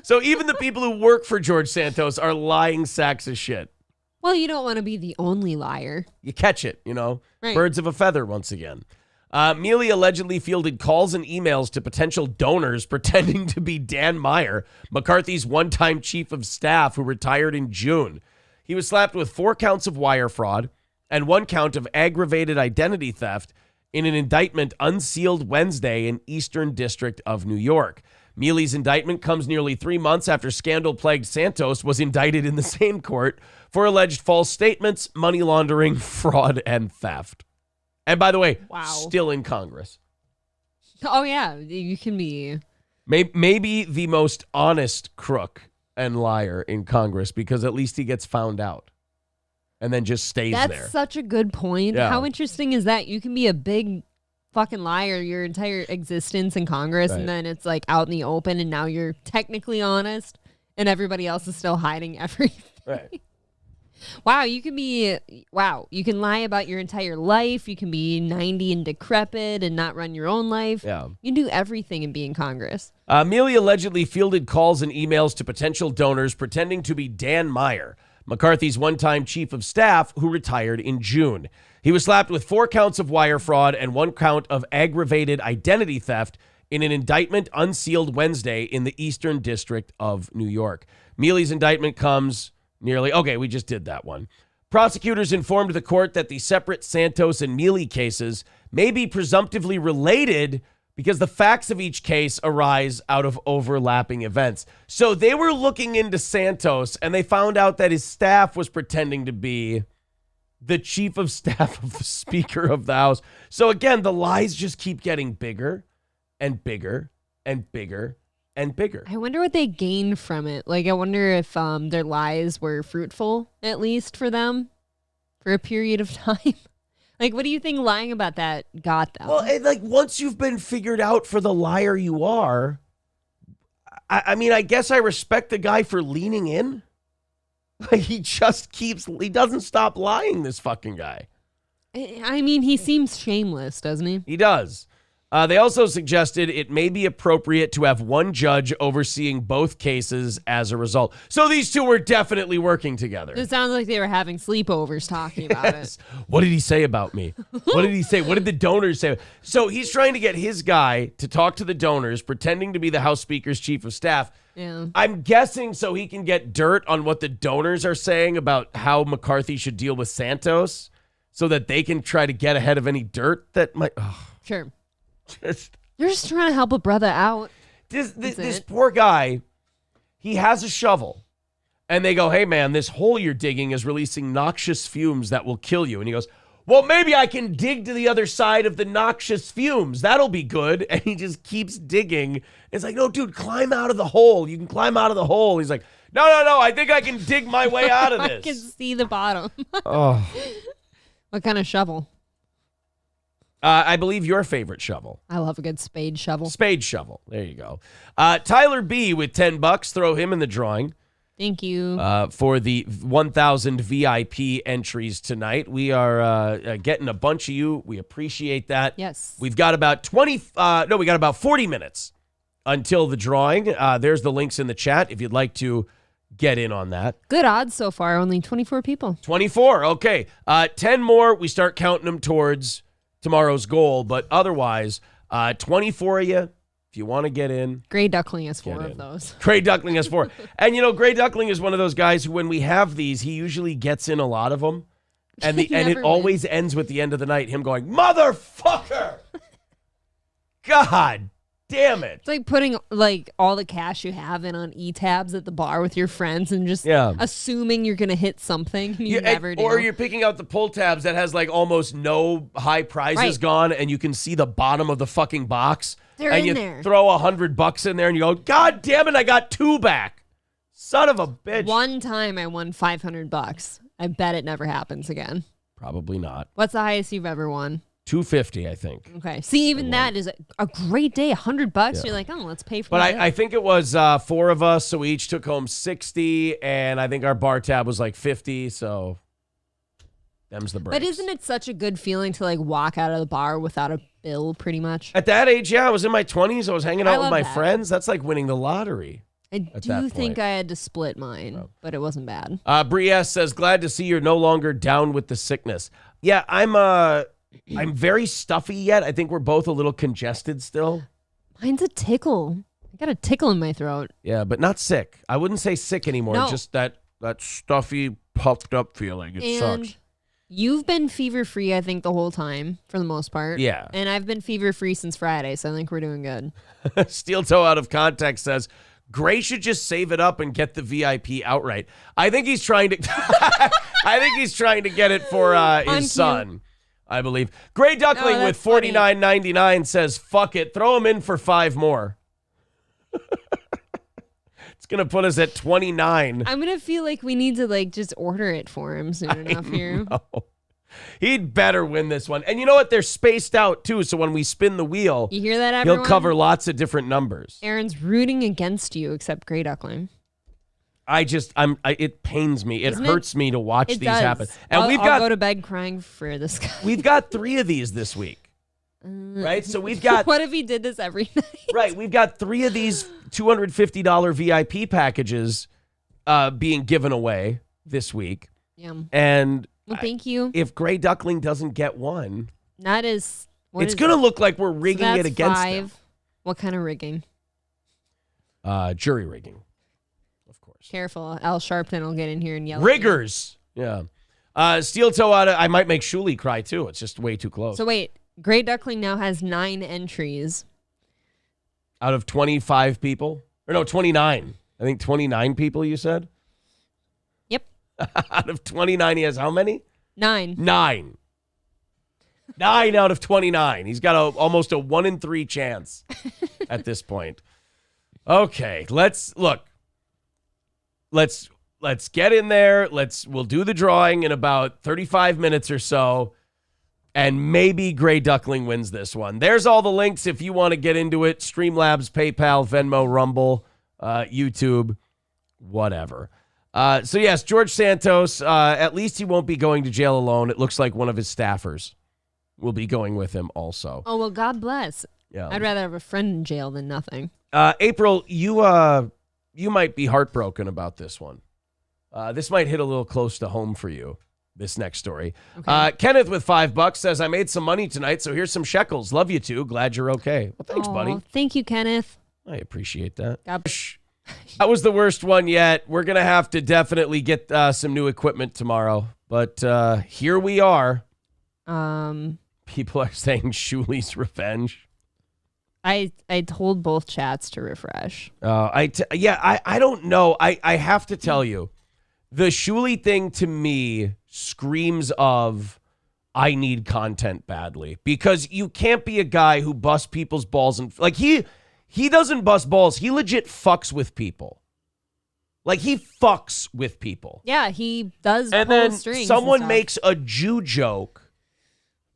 So even the people who work for George Santos are lying sacks of shit. Well, you don't want to be the only liar. You catch it, Right. Birds of a feather once again. Mealy allegedly fielded calls and emails to potential donors pretending to be Dan Meyer, McCarthy's one-time chief of staff who retired in June. He was slapped with 4 counts of wire fraud and 1 count of aggravated identity theft in an indictment unsealed Wednesday in Eastern District of New York. Mealy's indictment comes nearly 3 months after scandal-plagued Santos was indicted in the same court for alleged false statements, money laundering, fraud, and theft. And by the way, Wow. Still in Congress. Oh, yeah. You can be. Maybe the most honest crook and liar in Congress because at least he gets found out and then just stays That's there. such a good point. Yeah. How interesting is that? You can be a big fucking liar your entire existence in Congress, Right. and then it's like out in the open, and now you're technically honest, and everybody else is still hiding everything. Right. Wow, you can lie about your entire life. You can be 90 and decrepit and not run your own life. Yeah. You can do everything and be in Congress. Mealy allegedly fielded calls and emails to potential donors pretending to be Dan Meyer, McCarthy's one-time chief of staff who retired in June. He was slapped with 4 counts of wire fraud and 1 count of aggravated identity theft in an indictment unsealed Wednesday in the Eastern District of New York. Mealy's indictment comes we just did that one. Prosecutors informed the court that the separate Santos and Mealy cases may be presumptively related because the facts of each case arise out of overlapping events. So they were looking into Santos and they found out that his staff was pretending to be the chief of staff of the Speaker of the House. So again, the lies just keep getting bigger and bigger and bigger and bigger. I wonder what they gained from it. I wonder if their lies were fruitful, at least for them, for a period of time. What do you think lying about that got them? Well, once you've been figured out for the liar you are, I guess I respect the guy for leaning in. He doesn't stop lying, this fucking guy. I mean, he seems shameless, doesn't he? He does. They also suggested it may be appropriate to have one judge overseeing both cases as a result. So these two were definitely working together. It sounds like they were having sleepovers talking about it. What did he say about me? What did he say? What did the donors say? So he's trying to get his guy to talk to the donors, pretending to be the House Speaker's chief of staff. Yeah. I'm guessing so he can get dirt on what the donors are saying about how McCarthy should deal with Santos so that they can try to get ahead of any dirt that might... Sure. Just... You're just trying to help a brother out. This poor guy, he has a shovel. And they go, hey, man, this hole you're digging is releasing noxious fumes that will kill you. And he goes, well, maybe I can dig to the other side of the noxious fumes. That'll be good. And he just keeps digging. It's like, no, dude, climb out of the hole. You can climb out of the hole. He's like, no, I think I can dig my way out of this. I can see the bottom. Oh. What kind of shovel? I believe your favorite shovel. I love a good spade shovel. Spade shovel. There you go. Tyler B with $10. Throw him in the drawing. Thank you. For the 1,000 VIP entries tonight. We are getting a bunch of you. We appreciate that. Yes. We've got about 40 minutes until the drawing. There's the links in the chat if you'd like to get in on that. Good odds so far. Only 24 people. 24. Okay. 10 more. We start counting them towards tomorrow's goal. But otherwise, 24 of you. If you want to get in. Gray Duckling has 4 of those. Gray Duckling has 4. And, Gray Duckling is one of those guys who, when we have these, he usually gets in a lot of them. And it Never always ends with the end of the night, him going, motherfucker! God damn it. It's like putting like all the cash you have in on e-tabs at the bar with your friends and just assuming you're gonna hit something and you never do. Or you're picking out the pull tabs that has like almost no high prizes gone, and you can see the bottom of the fucking box. They're and in you there. throw $100 in there and you go, God damn it, I got 2 back. Son of a bitch. One time I won $500. I bet it never happens again. Probably not. What's the highest you've ever won? $250, I think. Okay. See, even that is a great day. $100. You're like, oh, let's pay for But it. I think it was 4 of us, so we each took home 60, and I think our bar tab was like 50, so them's the breaks. But isn't it such a good feeling to like walk out of the bar without a bill, pretty much? At that age, yeah, I was in my 20s. I was hanging out with love my that. friends. That's like winning the lottery. I that do think point. I had to split mine, but it wasn't bad. Brie says, glad to see you're no longer down with the sickness. Yeah, I'm very stuffy yet. I think we're both a little congested still. Mine's a tickle. I got a tickle in my throat. Yeah, but not sick. I wouldn't say sick anymore. No. Just that stuffy, puffed up feeling. It And sucks. you've been fever-free, I think, the whole time, for the most part. Yeah. And I've been fever-free since Friday, so I think we're doing good. Steel Toe out of context says, Gray should just save it up and get the VIP outright. I think he's trying to get it for his son, I believe. Gray Duckling with $49.99 says, fuck it, throw him in for 5 more. It's gonna put us at 29. I'm gonna feel like we need to like just order it for him soon enough here. He'd better win this one. And you know what? They're spaced out too, so when we spin the wheel, You hear that, everyone? he'll cover lots of different numbers. Aaron's rooting against you, except Gray Duckling. It pains me. It Doesn't hurts me to watch It these does. happen. And I'll go to bed crying for this guy. we've got 3 of these this week. Right? So we've got What if he did this every night? Right, we've got 3 of these $250 VIP packages being given away this week. Yeah. And Well, thank you. if Gray Duckling doesn't get one, That is. What it's is going to it? look like we're So rigging that's it against 5. What kind of rigging? them. Jury rigging, of course. Careful. Al Sharpton will get in here and yell. at you. Riggers. Yeah. Steel Toe out of, I might make Shuli cry too. It's just way too close. So wait, Gray Duckling now has 9 entries. Out of 25 people? Or no, 29. I think 29 people you said? Yep. Out of 29, he has how many? 9. 9. 9 out of 29. He's got almost a 1 in 3 chance at this point. Okay, let's get in there. We'll do the drawing in about 35 minutes or so. And maybe Gray Duckling wins this one. There's all the links if you want to get into it. Streamlabs, PayPal, Venmo, Rumble, YouTube, whatever. So yes, George Santos, at least he won't be going to jail alone. It looks like one of his staffers will be going with him also. Oh, well, God bless. Yeah. I'd rather have a friend in jail than nothing. April, you might be heartbroken about this one. This might hit a little close to home for you. This next story. Okay. Kenneth with $5 says, I made some money tonight, so here's some shekels. Love you too. Glad you're okay. Well, thanks, buddy. Thank you, Kenneth. I appreciate that. God- That was the worst one yet. We're going to have to definitely get some new equipment tomorrow. But here we are. People are saying Shuli's revenge. I told both chats to refresh. I don't know. I have to tell you, the Shuli thing to me screams of I need content badly, because you can't be a guy who busts people's balls and like he doesn't bust balls. He legit fucks with people. Like he fucks with people. Yeah, he does. And pull then strings someone and stuff. makes a Jew joke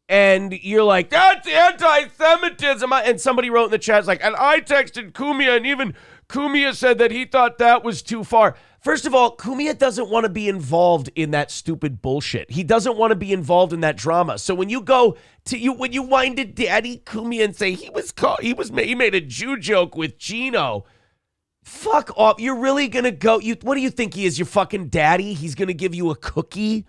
and you're like, that's anti-Semitism. And somebody wrote in the chat, like, and I texted Kumia, and even Kumia said that he thought that was too far. First of all, Kumia doesn't want to be involved in that stupid bullshit. He doesn't want to be involved in that drama. So when you go to when you wind to Daddy Kumia and say he made a Jew joke with Gino, fuck off. You're really gonna go? What do you think he is? Your fucking daddy? He's gonna give you a cookie?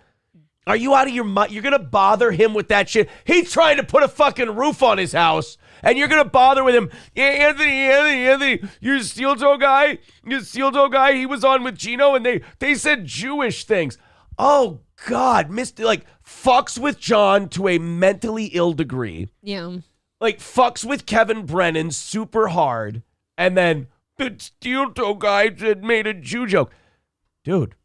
Are you out of your mind? You're gonna bother him with that shit? He's trying to put a fucking roof on his house, and you're gonna bother with him. Yeah, Anthony, you're a steel toe guy. He was on with Gino, and they said Jewish things. Oh, God. Like, fucks with John to a mentally ill degree. Yeah. Like, fucks with Kevin Brennan super hard. And then the steel toe guy made a Jew joke. Dude,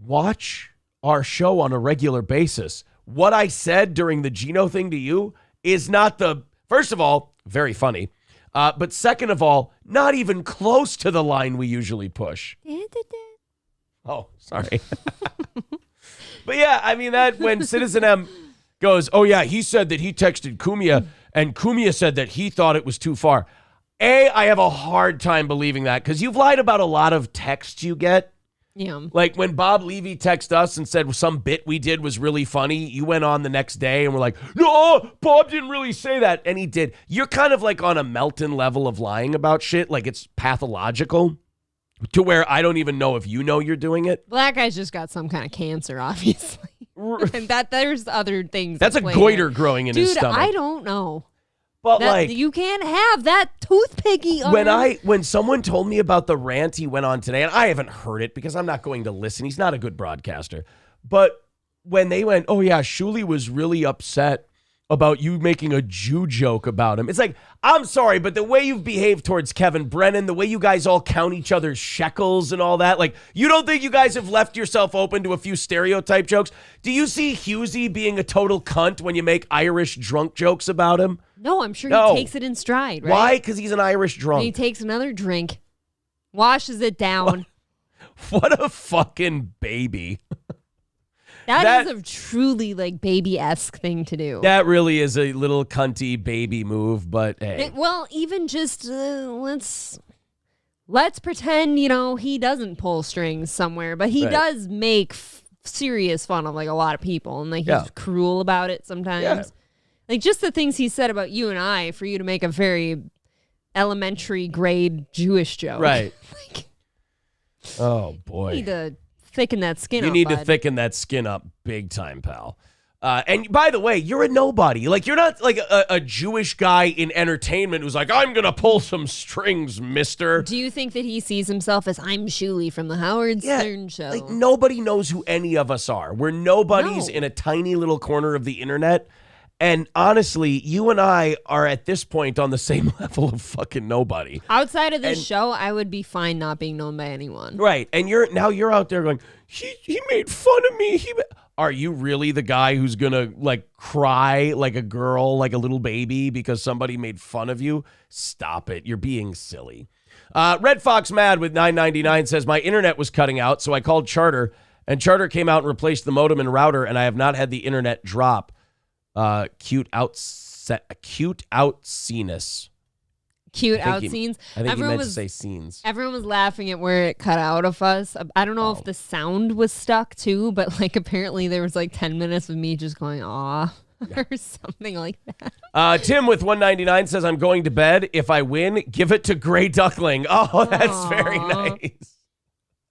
watch our show on a regular basis. What I said during the Gino thing to you is not first of all, very funny. But second of all, not even close to the line we usually push. Oh, sorry. But yeah, I mean, that when Citizen M goes, oh yeah, he said that he texted Cumia and Cumia said that he thought it was too far. I have a hard time believing that because you've lied about a lot of texts you get. Yeah. Like when Bob Levy texted us and said some bit we did was really funny, you went on the next day and were like, no, Bob didn't really say that. And he did. You're kind of like on a Melton level of lying about shit. Like it's pathological to where I don't even know if you know you're doing it. Well, that guy's just got some kind of cancer, obviously. And there's other things. That's a goiter growing in his stomach. I don't know. But you can't have that toothpicky arm. When someone told me about the rant he went on today, and I haven't heard it because I'm not going to listen. He's not a good broadcaster. But when they went, oh yeah, Shuli was really upset about you making a Jew joke about him. It's like, I'm sorry, but the way you've behaved towards Kevin Brennan, the way you guys all count each other's shekels and all that, like, you don't think you guys have left yourself open to a few stereotype jokes? Do you see Husey being a total cunt when you make Irish drunk jokes about him? No, I'm sure he takes it in stride, right? Why? Because he's an Irish drunk. And he takes another drink, washes it down. What a fucking baby. That is a truly like baby-esque thing to do. That really is a little cunty baby move, but hey. Well, even just let's pretend, he doesn't pull strings somewhere, but he does make serious fun of like a lot of people, and like he's cruel about it sometimes. Yeah. Like just the things he said about you and I for you to make a very elementary grade Jewish joke. Right. Like, oh boy. You need to thicken that skin up. You need to thicken that skin up big time, pal. And by the way, you're a nobody. Like, you're not like a Jewish guy in entertainment who's like, I'm going to pull some strings, mister. Do you think that he sees himself as I'm Shuli from the Howard Stern show? Like, nobody knows who any of us are. We're nobodies in a tiny little corner of the internet. And honestly, you and I are at this point on the same level of fucking nobody. Outside of this show, I would be fine not being known by anyone. Right. And you're out there going, he made fun of me. Are you really the guy who's going to like cry like a girl, like a little baby because somebody made fun of you? Stop it. You're being silly. Red Fox Mad with $9.99 says, my internet was cutting out, so I called Charter, and Charter came out and replaced the modem and router, and I have not had the internet drop. Cute out scenus. Cute out scenes. I think he meant to say scenes. Everyone was laughing at where it cut out of us. I don't know if the sound was stuck too, but like apparently there was like 10 minutes of me just going, aw, or something like that. Tim with $1.99 says, I'm going to bed. If I win, give it to Gray Duckling. Oh, that's very nice.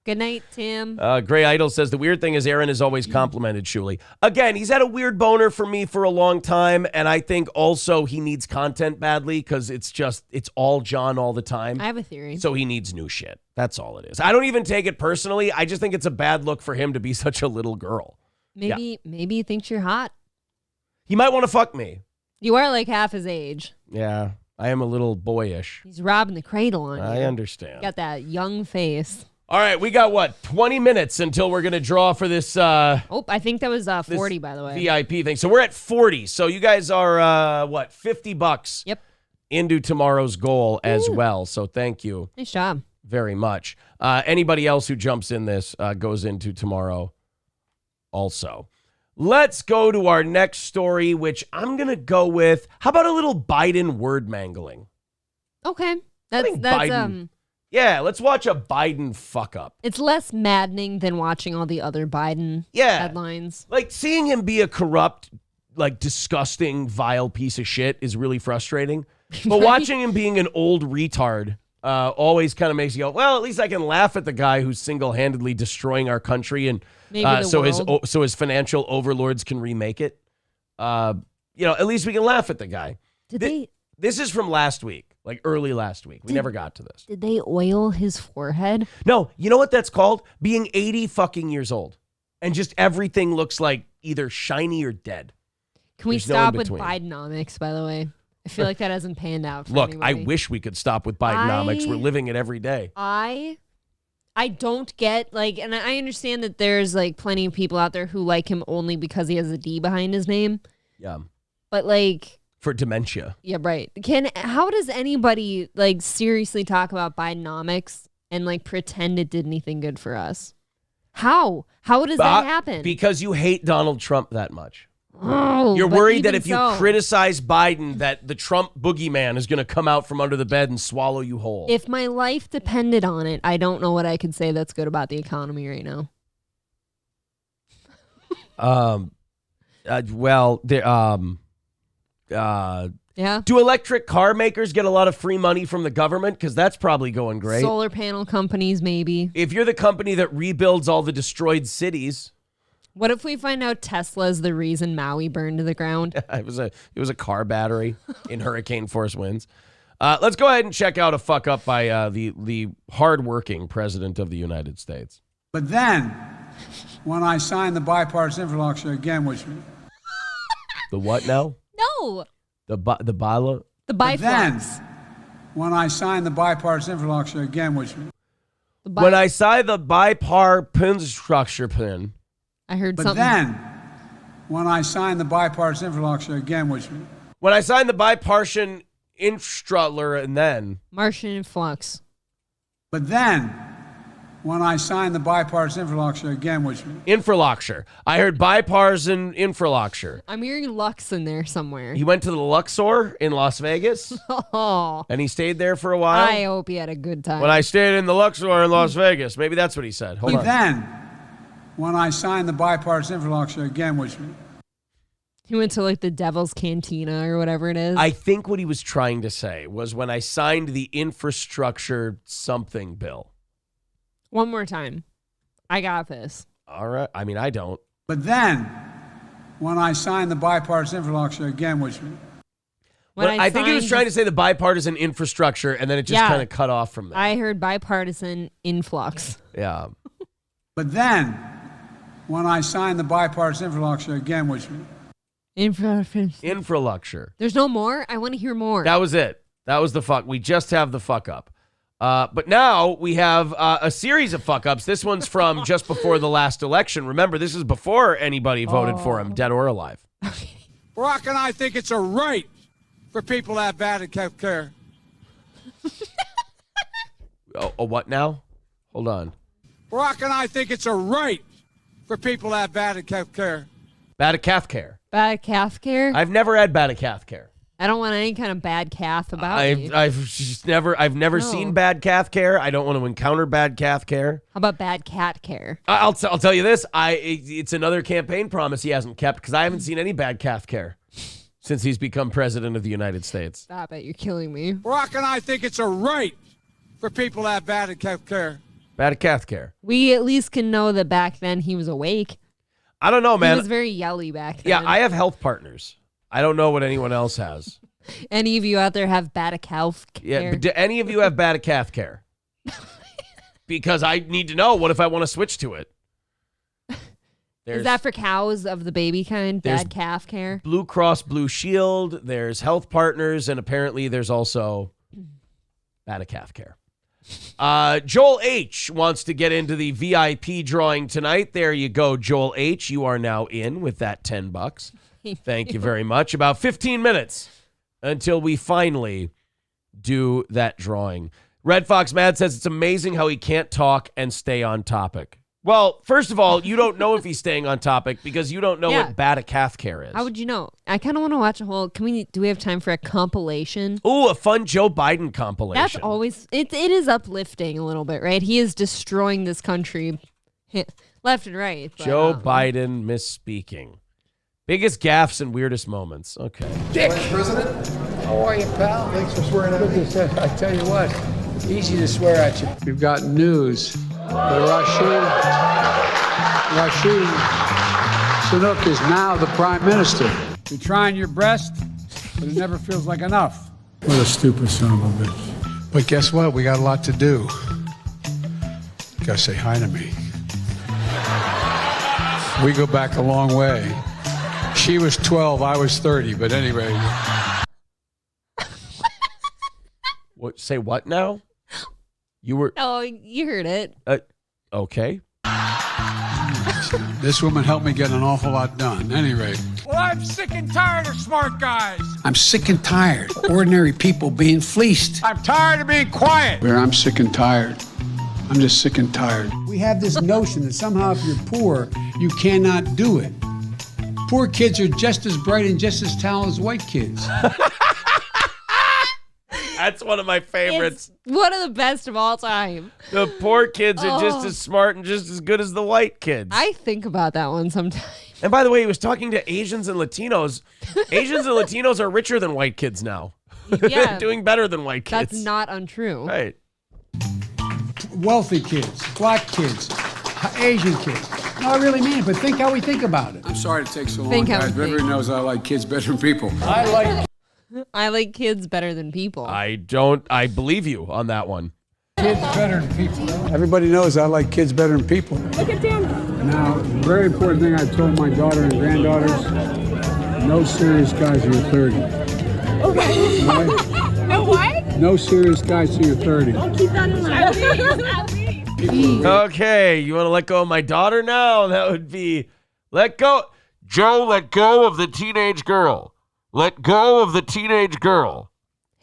Good night, Tim. Gray Idol says, the weird thing is Aaron has always complimented Shuli. Again, he's had a weird boner for me for a long time, and I think also he needs content badly because it's all John all the time. I have a theory. So he needs new shit. That's all it is. I don't even take it personally. I just think it's a bad look for him to be such a little girl. Maybe he thinks you're hot. He might want to fuck me. You are like half his age. Yeah, I am a little boyish. He's robbing the cradle on you. I understand. Got that young face. All right, we got 20 minutes until we're going to draw for this. I think that was 40, by the way. VIP thing. So we're at 40. So you guys are, $50 Yep. into tomorrow's goal as well. So thank you. Nice job. Very much. Anybody else who jumps in this goes into tomorrow also. Let's go to our next story, which I'm going to go with. How about a little Biden word mangling? Okay. That's Biden. Yeah, let's watch a Biden fuck up. It's less maddening than watching all the other Biden headlines. Like seeing him be a corrupt, like disgusting, vile piece of shit is really frustrating. But watching him being an old retard always kind of makes you go, well, at least I can laugh at the guy who's single-handedly destroying our country, and so his financial overlords can remake it. At least we can laugh at the guy. This is from last week. Like early last week. We never got to this. Did they oil his forehead? No. You know what that's called? Being 80 fucking years old. And just everything looks like either shiny or dead. Can we There's no stop with in-between. Bidenomics, by the way? I feel like that hasn't panned out for Look, anybody. I wish we could stop with Bidenomics. We're living it every day. I don't get, like, and I understand that there's, like, plenty of people out there who like him only because he has a D behind his name. Yeah. But, like... For dementia. Yeah, right. How does anybody, like, seriously talk about Bidenomics and, like, pretend it did anything good for us? How? How does that happen? Because you hate Donald Trump that much. Oh, You're but worried that even if you so, criticize Biden, that the Trump boogeyman is going to come out from under the bed and swallow you whole. if my life depended on it, I don't know what I could say that's good about the economy right now. Yeah. Do electric car makers get a lot of free money from the government? Because that's probably going great. Solar panel companies, maybe. If you're the company that rebuilds all the destroyed cities, What if we find out Tesla's the reason Maui burned to the ground? it was a car battery in hurricane force winds. Let's go ahead and check out a fuck up by the hardworking president of the United States. But then, when I signed the bipartisan infrastructure again, which The what now? No. The bylaw? The but then, biflux. when I signed the bipartisan infrastructure again, which When I signed the bipartisan structure pin. I heard but something. then, when I signed the bipartisan infrastructure again, which When I signed the bipartisan infrastructure and then. Martian influx. but then, when I signed the bipartisan infrastructure again, which Infrastructure. I heard bipartisan infrastructure. I'm hearing Lux in there somewhere. He went to the Luxor in Las Vegas Oh, and he stayed there for a while. I hope he had a good time. When I stayed in the Luxor in Las Vegas. Maybe that's what he said. Hold on. then, when I signed the bipartisan infrastructure again, which He went to like the Devil's Cantina or whatever it is. I think what he was trying to say was when I signed the infrastructure something bill. One more time. I got this. All right. I mean, I don't. but then, when I signed the bipartisan infrastructure again, which When But I think he was signed- trying to say the bipartisan infrastructure, and then it just Yeah. kind of cut off from there. I heard bipartisan influx. Yeah. but then, when I signed the bipartisan infrastructure again, which Infrastructure. There's no more? I want to hear more. That was it. That was the fuck. We just have the fuck up. But now we have a series of fuck ups. This one's from just before the last election. Remember, this is before anybody voted for him, dead or alive. Barack and I think it's a right for people to have bad health care. Oh, what now? Hold on. Barack and I think it's a right for people to have bad health care. Bad calf care. Bad calf care? I've never had bad calf care. I don't want any kind of bad calf about me. I've never No. seen bad calf care. I don't want to encounter bad calf care. How about bad cat care? I'll tell you this. It's another campaign promise he hasn't kept because I haven't seen any bad calf care since he's become president of the United States. Stop it. You're killing me. Barack and I think it's a right for people to have bad health care. Bad calf care. We at least can know that back then he was awake. I don't know, He man. was very yelly back then. Yeah, I have health partners. I don't know what anyone else has. Any of you out there have bad calf Yeah, care? but do any of you have bad calf care? Because I need to know. What if I want to switch to it? Is that for cows of the baby kind? there's- Bad calf care? Blue Cross Blue Shield? There's health partners, and apparently there's also bad calf care. Joel H. wants to get into the VIP drawing tonight. There you go, Joel H. You are now in with that $10. Thank you very much. About 15 minutes until we finally do that drawing. Red Fox Mad says it's amazing how he can't talk and stay on topic. Well, first of all, you don't know if he's staying on topic because you don't know Yeah. what bad calf care is. How would you know? I kind of want to watch a whole. Do we have time for a compilation? Ooh, a fun Joe Biden compilation. That's always it is uplifting a little bit, right? He is destroying this country left and right. but, Joe Biden misspeaking. Biggest gaffes and weirdest moments. Okay. Vice President, how are you, pal? Thanks for swearing at me. I tell you what, easy to swear at you. We've got news that Rashid Sunak is now the Prime Minister. you're trying your best, but it never feels like enough. What a stupid son of a bitch. But guess what? We got a lot to do. You gotta say hi to me. We go back a long way. She was 12, I was 30, but anyway. What? Say what now? You were Oh, you heard it. okay. This woman helped me get an awful lot done. Anyway. Well, I'm sick and tired of smart guys. I'm sick and tired. Ordinary people being fleeced. I'm tired of being quiet. Where I'm sick and tired. I'm just sick and tired. We have this notion that somehow if you're poor, you cannot do it. Poor kids are just as bright and just as talented as white kids. That's one of my favorites. It's one of the best of all time. The poor kids are just as smart and just as good as the white kids. I think about that one sometimes. And by the way, he was talking to Asians and Latinos. Asians and Latinos are richer than white kids now. Yeah. Doing better than white kids. That's not untrue. Right. Wealthy kids, black kids, Asian kids. No, I really mean it, but think how we think about it. I'm sorry to take so long, Think how guys, we but everyone think. knows I like kids better than people. I like kids better than people. I believe you on that one. Kids better than people. Everybody knows I like kids better than people. Look at them. Now, very important thing I've told my daughter and granddaughters, no serious guys till you're 30. Okay. No what? No serious guys till you're 30. Keep that in mind. Okay, you want to let go of my daughter now? That would be let go. Joe, let go of the teenage girl. Let go of the teenage girl.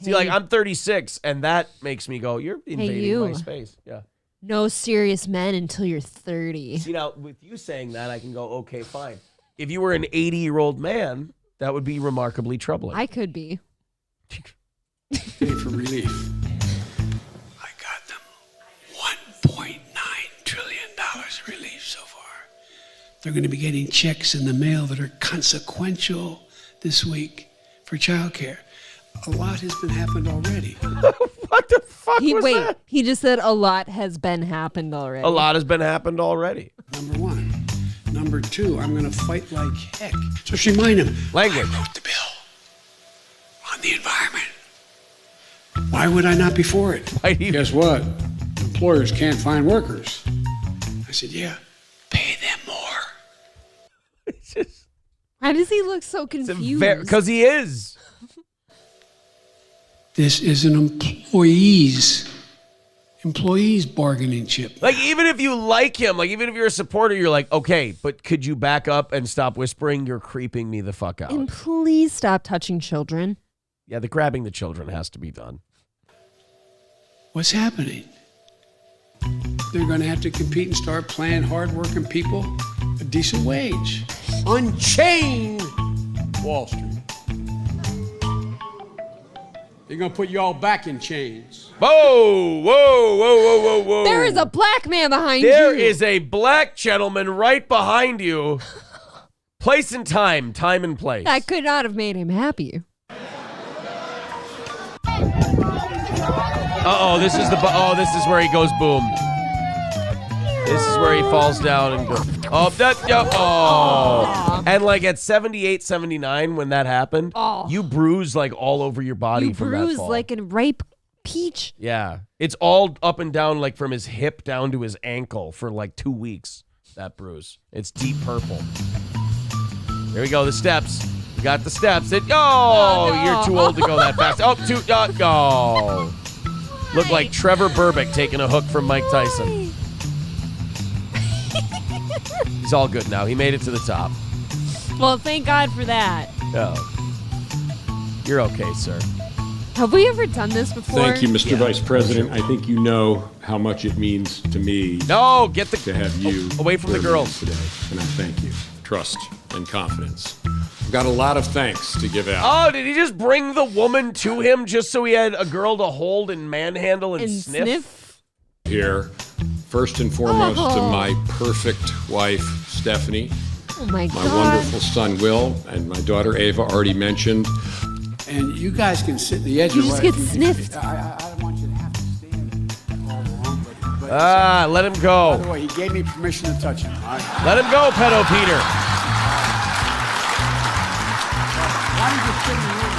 See, like, I'm 36, and that makes me go, you're invading you. my space. Yeah. No serious men until you're 30. See, now, with you saying that, I can go, okay, fine. If you were an 80-year-old man, that would be remarkably troubling. I could be. Pay for relief. I got them $1.9 trillion relief so far. They're going to be getting checks in the mail that are consequential this week for childcare. A lot has been happened already. What the fuck was that? He just said a lot has been happened already. A lot has been happened already. Number one. Number two, I'm going to fight like heck. Just remind him. Language. I wrote the bill on the environment. Why would I not be for it? Why do you- Guess what? Employers can't find workers. I said, yeah, pay them more. It's just Why does he look so confused? because he is. This is an employees bargaining chip. Like, even if you like him, like, even if you're a supporter, you're like, okay, but could you back up and stop whispering? You're creeping me the fuck out. And please stop touching children. Yeah, the grabbing the children has to be done. What's happening? They're going to have to compete and start paying hardworking people a decent wage. Unchain Wall Street. They're going to put you all back in chains. Whoa, whoa, whoa, whoa, whoa, whoa. There is a black man behind you. There is a black gentleman right behind you. Place and time and place. That could not have made him happy. Uh-oh, this is this is where he goes boom. This is where he falls down and goes. And like at 78, 79, when that happened, you bruise like all over your body You from that bruise fall. like a ripe peach. Yeah. It's all up and down, like from his hip down to his ankle for like 2 weeks, that bruise. It's deep purple. There we go, the steps. We got the steps. No. You're too old to go that fast. Go. Look like Trevor Burbick taking a hook from Mike Tyson. He's all good now. He made it to the top. Well, thank God for that. Oh. You're okay, sir. Have we ever done this before? Thank you, Mr. Vice President. I think you know how much it means to me No, get the to have you away from the where we girls are today. And I thank you. Trust and confidence. I've got a lot of thanks to give out. Oh, did he just bring the woman to him just so he had a girl to hold and manhandle and sniff? Here, first and foremost, to my perfect wife, Stephanie. Oh my God. My wonderful son, Will, and my daughter, Ava, already mentioned. And you guys can sit at the edge You of just right. get sniffed. I don't want you to have to stand all along, but Let him by go. the way, he gave me permission to touch him. All right? Let him go, pedo Peter. Why don't you sit in the room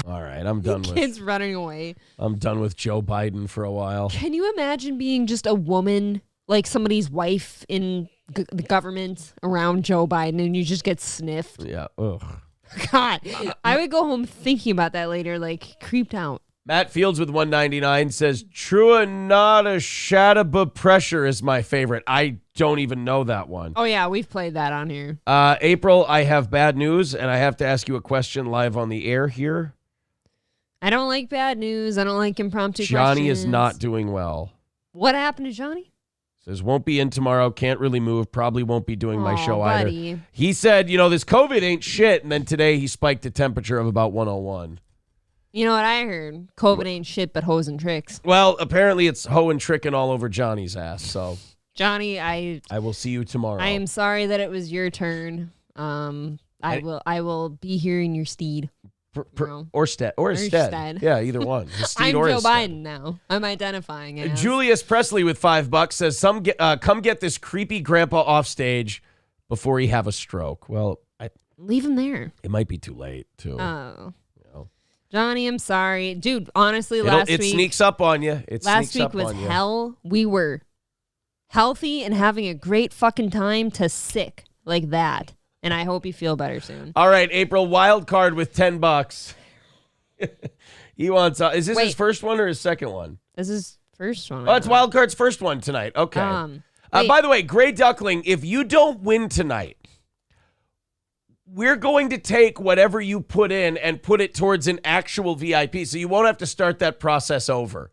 like All right, I'm done with Kids running away. I'm done with Joe Biden for a while. Can you imagine being just a woman like somebody's wife in the government around Joe Biden and you just get sniffed. Yeah. Ugh. God, I would go home thinking about that later, like creeped out. Matt Fields with 199 says, Trua Nada Shadaba Pressure is my favorite. I don't even know that one. Oh, yeah, we've played that on here. April, I have bad news, and I have to ask you a question live on the air here. I don't like bad news. I don't like impromptu Johnny questions. is not doing well. What happened to Johnny? Says, won't be in tomorrow, can't really move, probably won't be doing my show buddy. either. He said, this COVID ain't shit, and then today he spiked a temperature of about 101. You know what I heard? COVID ain't shit but hoes and tricks. Well, apparently it's hoe and tricking all over Johnny's ass, so. Johnny, I will see you tomorrow. I am sorry that it was your turn. I will be here in your steed. Or Stead. Yeah, either one. I'm Joe Biden now. I'm identifying it. Julius Presley with $5 says, come get this creepy grandpa off stage before he have a stroke. Well, leave him there. It might be too late, too. Oh. Johnny, I'm sorry. Dude, honestly, last week... It sneaks up on you. Last week was hell. We were healthy and having a great fucking time to sick like that. And I hope you feel better soon. All right, April, wild card with $10. He wants... is this his first one or his second one? This is first one. Oh, it's wild card's first one tonight. Okay. By the way, Gray Duckling, if you don't win tonight, we're going to take whatever you put in and put it towards an actual VIP, so you won't have to start that process over.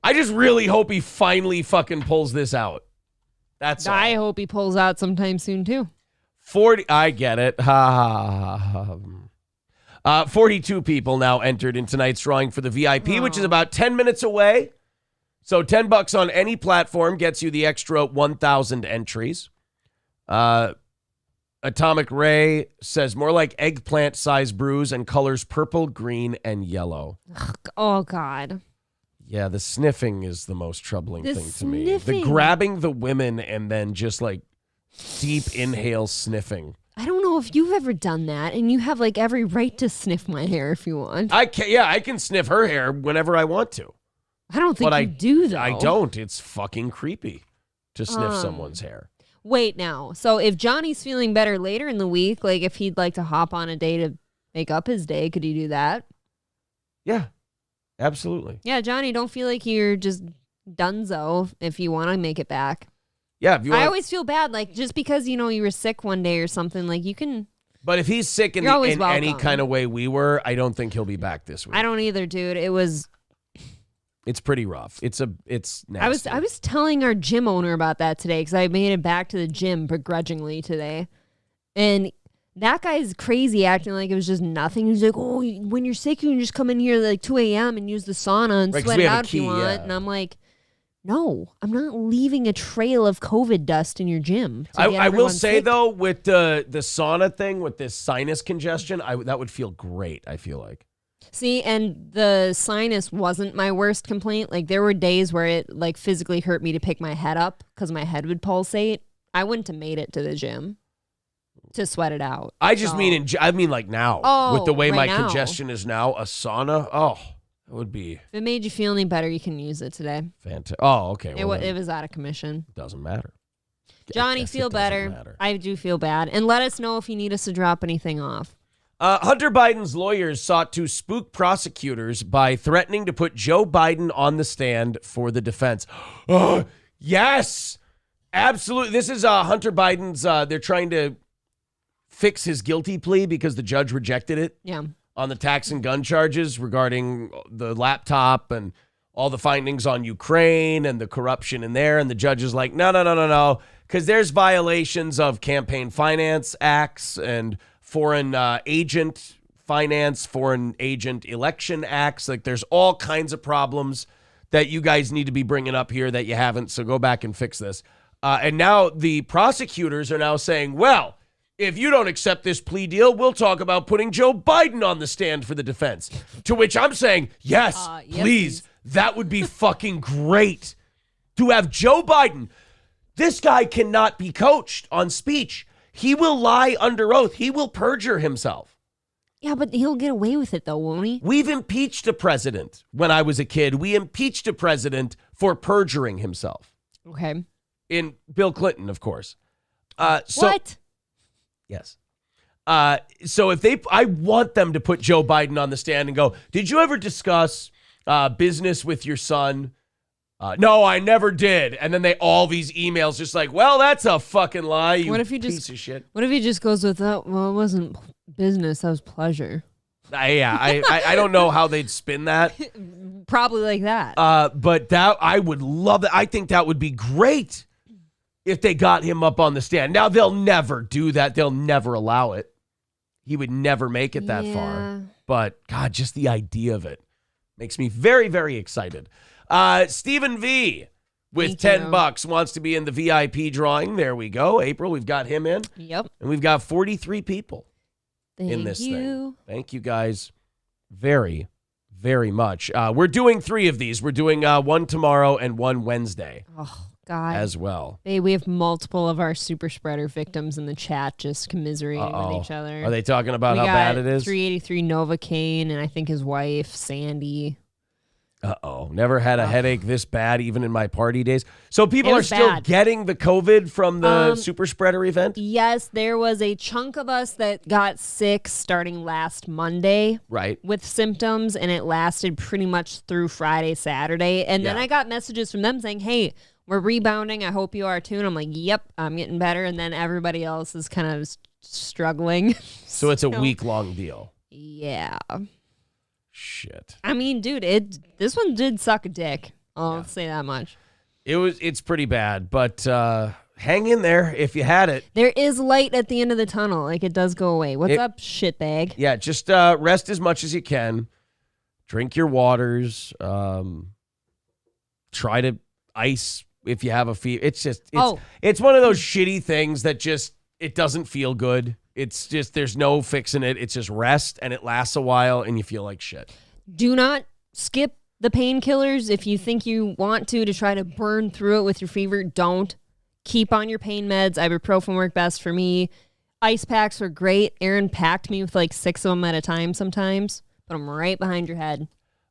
I just really hope he finally fucking pulls this out. That's all. I hope he pulls out sometime soon, too. 40, I get it. 42 people now entered in tonight's drawing for the VIP, which is about 10 minutes away. So $10 on any platform gets you the extra 1,000 entries. Atomic Ray says more like eggplant size bruise and colors purple, green, and yellow. Oh, God. Yeah, the sniffing is the most troubling thing to me. sniffing. The grabbing the women and then just like deep inhale sniffing. I don't know if you've ever done that, and you have like every right to sniff my hair if you want. I can sniff her hair whenever I want to. I don't think you do, though. I don't. It's fucking creepy to sniff someone's hair. Wait now. So if Johnny's feeling better later in the week, like if he'd like to hop on a day to make up his day, could he do that? Yeah, absolutely. Yeah, Johnny, don't feel like you're just donezo if you want to make it back. Yeah, if you want. I always feel bad, like just because you were sick one day or something, like you can. But if he's sick in any kind of way we were, I don't think he'll be back this week. I don't either, dude. It's pretty rough. It's nasty. I was telling our gym owner about that today because I made it back to the gym begrudgingly today, and that guy's crazy, acting like it was just nothing. He's like, "Oh, when you're sick, you can just come in here like 2 a.m. and use the sauna and sweat it out if you want." Yeah. And I'm like, "No, I'm not leaving a trail of COVID dust in your gym." I will say though, with the sauna thing, with this sinus congestion, that would feel great. I feel like. See, and the sinus wasn't my worst complaint. Like there were days where it like physically hurt me to pick my head up because my head would pulsate. I wouldn't have made it to the gym to sweat it out. I mean like now with the way my congestion is now, a sauna. It would be. If it made you feel any better, you can use it today. Fantastic. Oh, okay. It was out of commission. Doesn't matter. Johnny, feel better. I do feel bad, and let us know if you need us to drop anything off. Hunter Biden's lawyers sought to spook prosecutors by threatening to put Joe Biden on the stand for the defense. Yes, absolutely. This is Hunter Biden's. They're trying to fix his guilty plea because the judge rejected it. Yeah. On the tax and gun charges regarding the laptop and all the findings on Ukraine and the corruption in there. And the judge is like, no, because there's violations of campaign finance acts and foreign agent finance, foreign agent election acts. Like there's all kinds of problems that you guys need to be bringing up here that you haven't. So go back and fix this. And now the prosecutors are now saying, well, if you don't accept this plea deal, we'll talk about putting Joe Biden on the stand for the defense. To which I'm saying, yes, please. That would be fucking great to have Joe Biden. This guy cannot be coached on speech. He will lie under oath. He will perjure himself. Yeah, but he'll get away with it, though, won't he? We've impeached a president when I was a kid. We impeached a president for perjuring himself. Okay. in Bill Clinton, of course. What? Yes. So I want them to put Joe Biden on the stand and go, did you ever discuss business with your son? No, I never did. And then all these emails just like, well, that's a fucking lie, you piece of shit. What if he just goes with, well, it wasn't business, that was pleasure. I don't know how they'd spin that. Probably like that. But I would love that. I think that would be great if they got him up on the stand. Now, they'll never do that. They'll never allow it. He would never make it that far. But, God, just the idea of it makes me very, very excited. Stephen V. with $10 wants to be in the VIP drawing. There we go. April, we've got him in. Yep. And we've got 43 people in this thing. Thank you guys very, very much. We're doing 3 of these. We're doing one tomorrow and one Wednesday. Oh, God. As well. Hey, we have multiple of our super spreader victims in the chat just commiserating with each other. Are they talking about how bad it is? 383 Novocaine and I think his wife, Sandy. Never had a headache this bad, even in my party days. So people are still getting the COVID from the super spreader event? Yes, there was a chunk of us that got sick starting last Monday. Right. With symptoms, and it lasted pretty much through Friday, Saturday. And then I got messages from them saying, hey, we're rebounding. I hope you are too. And I'm like, yep, I'm getting better. And then everybody else is kind of struggling. So it's a week-long deal. Yeah. Shit. I mean, dude, this one did suck a dick. I'll say that much. It's pretty bad, but hang in there if you had it. There is light at the end of the tunnel. Like, it does go away. What's up, shitbag? Yeah, just rest as much as you can. Drink your waters. Try to ice if you have a fever. It's one of those shitty things that just, it doesn't feel good. It's just, there's no fixing it. It's just rest, and it lasts a while, and you feel like shit. Do not skip the painkillers. If you think you want to try to burn through it with your fever, don't. Keep on your pain meds. Ibuprofen work best for me. Ice packs are great. Aaron packed me with like 6 of them at a time sometimes. Put them right behind your head.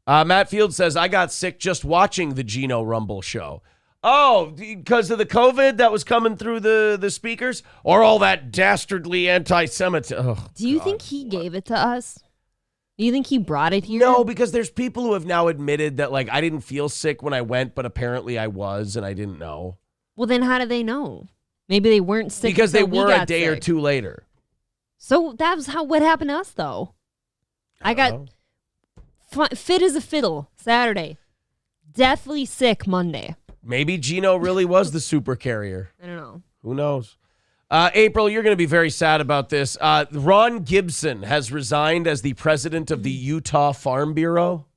Matt Field says, I got sick just watching the Gino Rumble show. Oh, because of the COVID that was coming through the speakers? Or all that dastardly anti-Semitism? Oh, do you think he gave it to us? Do you think he brought it here? No, because there's people who have now admitted that, like, I didn't feel sick when I went, but apparently I was, and I didn't know. Well, then how do they know? Maybe they weren't sick because they were a day sick. or two later. So that was what happened to us, though. I got fit as a fiddle Saturday. Deathly sick Monday. Maybe Gino really was the super carrier. I don't know. Who knows? April, you're going to be very sad about this. Ron Gibson has resigned as the president of the Utah Farm Bureau.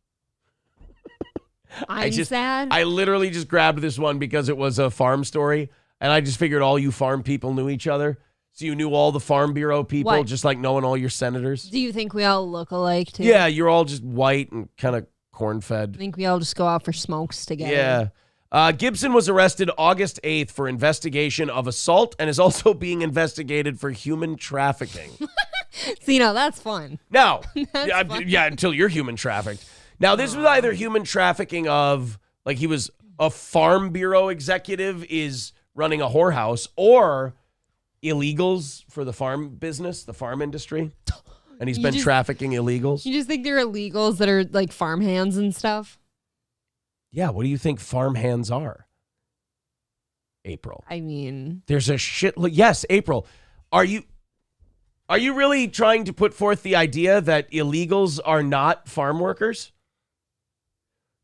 I'm sad. I literally just grabbed this one because it was a farm story, and I just figured all you farm people knew each other. So you knew all the Farm Bureau people, just like knowing all your senators. Do you think we all look alike, too? Yeah, you're all just white and kind of corn-fed. I think we all just go out for smokes together. Yeah. Gibson was arrested August 8th for investigation of assault and is also being investigated for human trafficking. See, now that's fun. Now, until you're human trafficked. Now, this was either human trafficking of, like, he was a Farm Bureau executive is running a whorehouse, or illegals for the farm business, the farm industry. And he's been trafficking illegals. You just think they're illegals that are like farm hands and stuff? Yeah, what do you think farm hands are? April. I mean, there's a shit. Yes, April. Are you really trying to put forth the idea that illegals are not farm workers?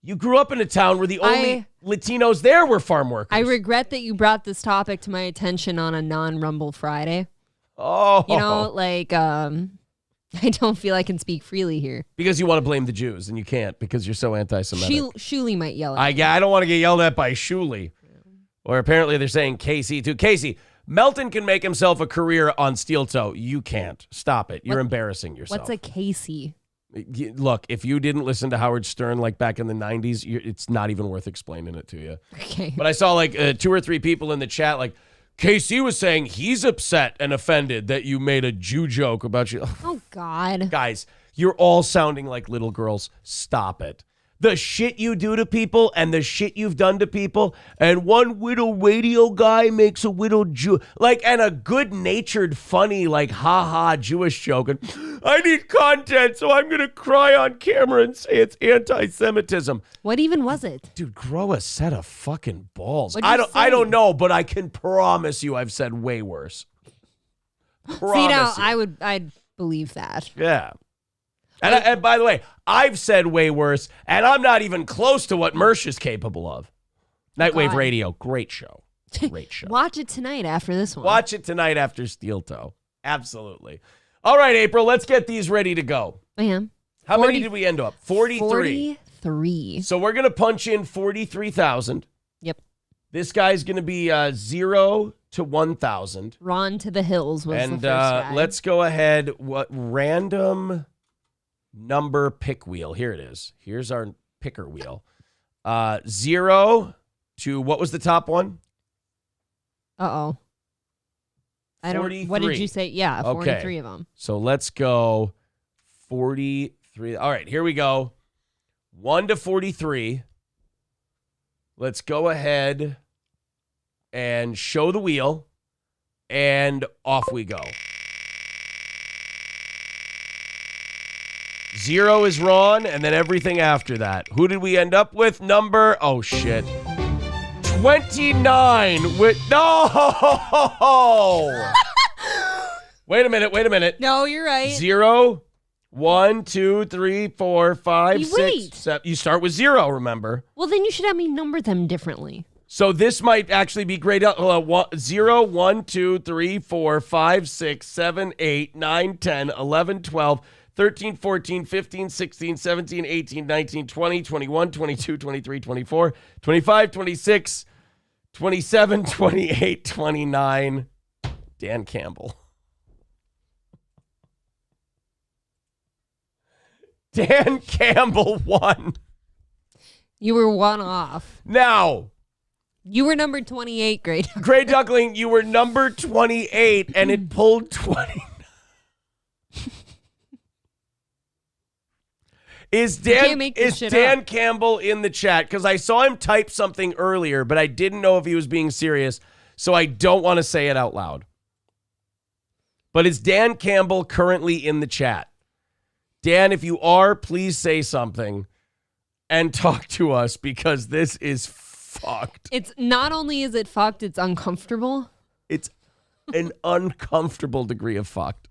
You grew up in a town where the only Latinos there were farm workers. I regret that you brought this topic to my attention on a non-Rumble Friday. Oh. You know, like, I don't feel I can speak freely here. Because you want to blame the Jews, and you can't because you're so anti-Semitic. Shuli might yell at me. I don't want to get yelled at by Shuli. Or apparently they're saying Casey too. Casey, Melton can make himself a career on steel toe. You can't. Stop it. You're embarrassing yourself. What's a Casey? Look, if you didn't listen to Howard Stern like back in the 90s, it's not even worth explaining it to you. Okay. But I saw like 2 or 3 people in the chat like, KC was saying he's upset and offended that you made a Jew joke about you. Oh, God. Guys, you're all sounding like little girls. Stop it. the shit you do to people and the shit you've done to people, and one widow radio guy makes a widow Jew, like, and a good-natured, funny, like, ha-ha Jewish joke, and I need content, so I'm going to cry on camera and say it's anti-Semitism. What even was it? Dude, grow a set of fucking balls. What'd you I say? don't know, but I can promise you I've said way worse. See, now, you. I'd believe that. Yeah. And by the way, I've said way worse, and I'm not even close to what Mersh is capable of. Nightwave God. Radio, great show. Great show. Watch it tonight after this one. Watch it tonight after Steel Toe. Absolutely. All right, April, let's get these ready to go. I am. How many did we end up? 43. 43. So we're going to punch in 43,000. Yep. This guy's going to be 0 to 1,000. Ron to the hills was the And first guy. let's go ahead. What random number pick wheel? Here it is. Here's our picker wheel. 0 to, what was the top one? Uh-oh. I don't. 43. What did you say? Yeah, 43 Okay. of them. So let's go 43. All right, here we go. 1 to 43. Let's go ahead and show the wheel, and off we go. 0 is Ron, and then everything after that. Who did we end up with? Number, oh shit, 29 with, no! Wait a minute. No, you're right. 0, 1, 2, 3, 4, 5, You 6, wait. 7. You start with 0, remember? Well, then you should have me number them differently. So this might actually be great. 0, 1, 2, 3, 4, 5, 6, 7, 8, 9, 10, 11, 12, 13, 14, 15, 16, 17, 18, 19, 20, 21, 22, 23, 24, 25, 26, 27, 28, 29. Dan Campbell. Dan Campbell won. You were one off. Now, You were number 28, Great. Gray Duckling, you were number 28, and it pulled 20. Is can't make this shit Dan up. Campbell in the chat? Because I saw him type something earlier, but I didn't know if he was being serious, so I don't want to say it out loud. But is Dan Campbell currently in the chat? Dan, if you are, please say something and talk to us, because this is fucked. It's not only is it fucked, it's uncomfortable. It's an uncomfortable degree of fucked.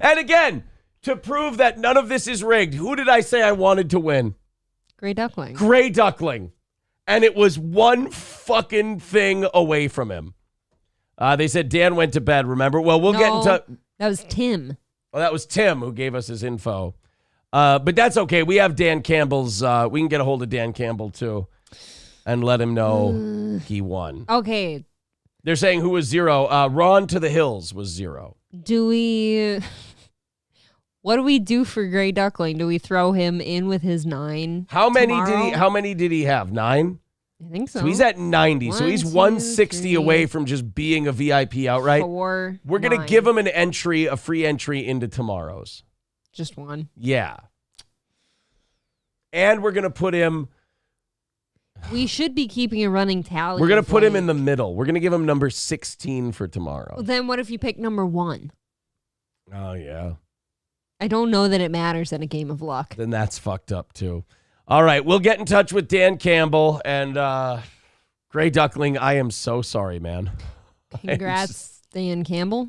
And again, to prove that none of this is rigged, who did I say I wanted to win? Gray Duckling. Gray Duckling. And it was one fucking thing away from him. They said Dan went to bed, remember? Well, we'll get into... That was Tim. Well, that was Tim who gave us his info. But that's okay. We have Dan Campbell's... we can get a hold of Dan Campbell, too, and let him know he won. Okay. They're saying who was 0. Ron to the Hills was 0. Do we... What do we do for Gray Duckling? Do we throw him in with his 9? How many tomorrow? did he have? 9? I think so. So he's at 90. So he's 1, 2, 160 3, away from just being a VIP outright. 4. We're going to 9. give him an entry, a free entry into tomorrow's. Just 1. Yeah. And we're going to put him... We should be keeping a running tally. We're going to of, put him like- in the middle. We're going to give him number 16 for tomorrow. Then what if you pick number 1? Oh, yeah. I don't know that it matters in a game of luck. Then that's fucked up, too. All right. We'll get in touch with Dan Campbell. And Gray Duckling, I am so sorry, man. Congrats, Dan Campbell.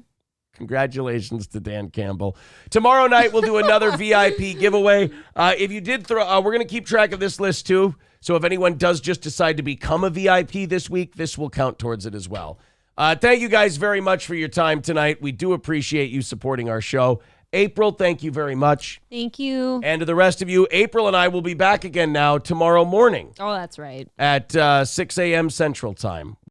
Congratulations to Dan Campbell. Tomorrow night, we'll do another VIP giveaway. If you did throw, we're going to keep track of this list, too. So if anyone does just decide to become a VIP this week, this will count towards it as well. Thank you guys very much for your time tonight. We do appreciate you supporting our show. April, thank you very much. Thank you. And to the rest of you, April and I will be back again now tomorrow morning Oh, that's right. at 6 a.m. Central Time.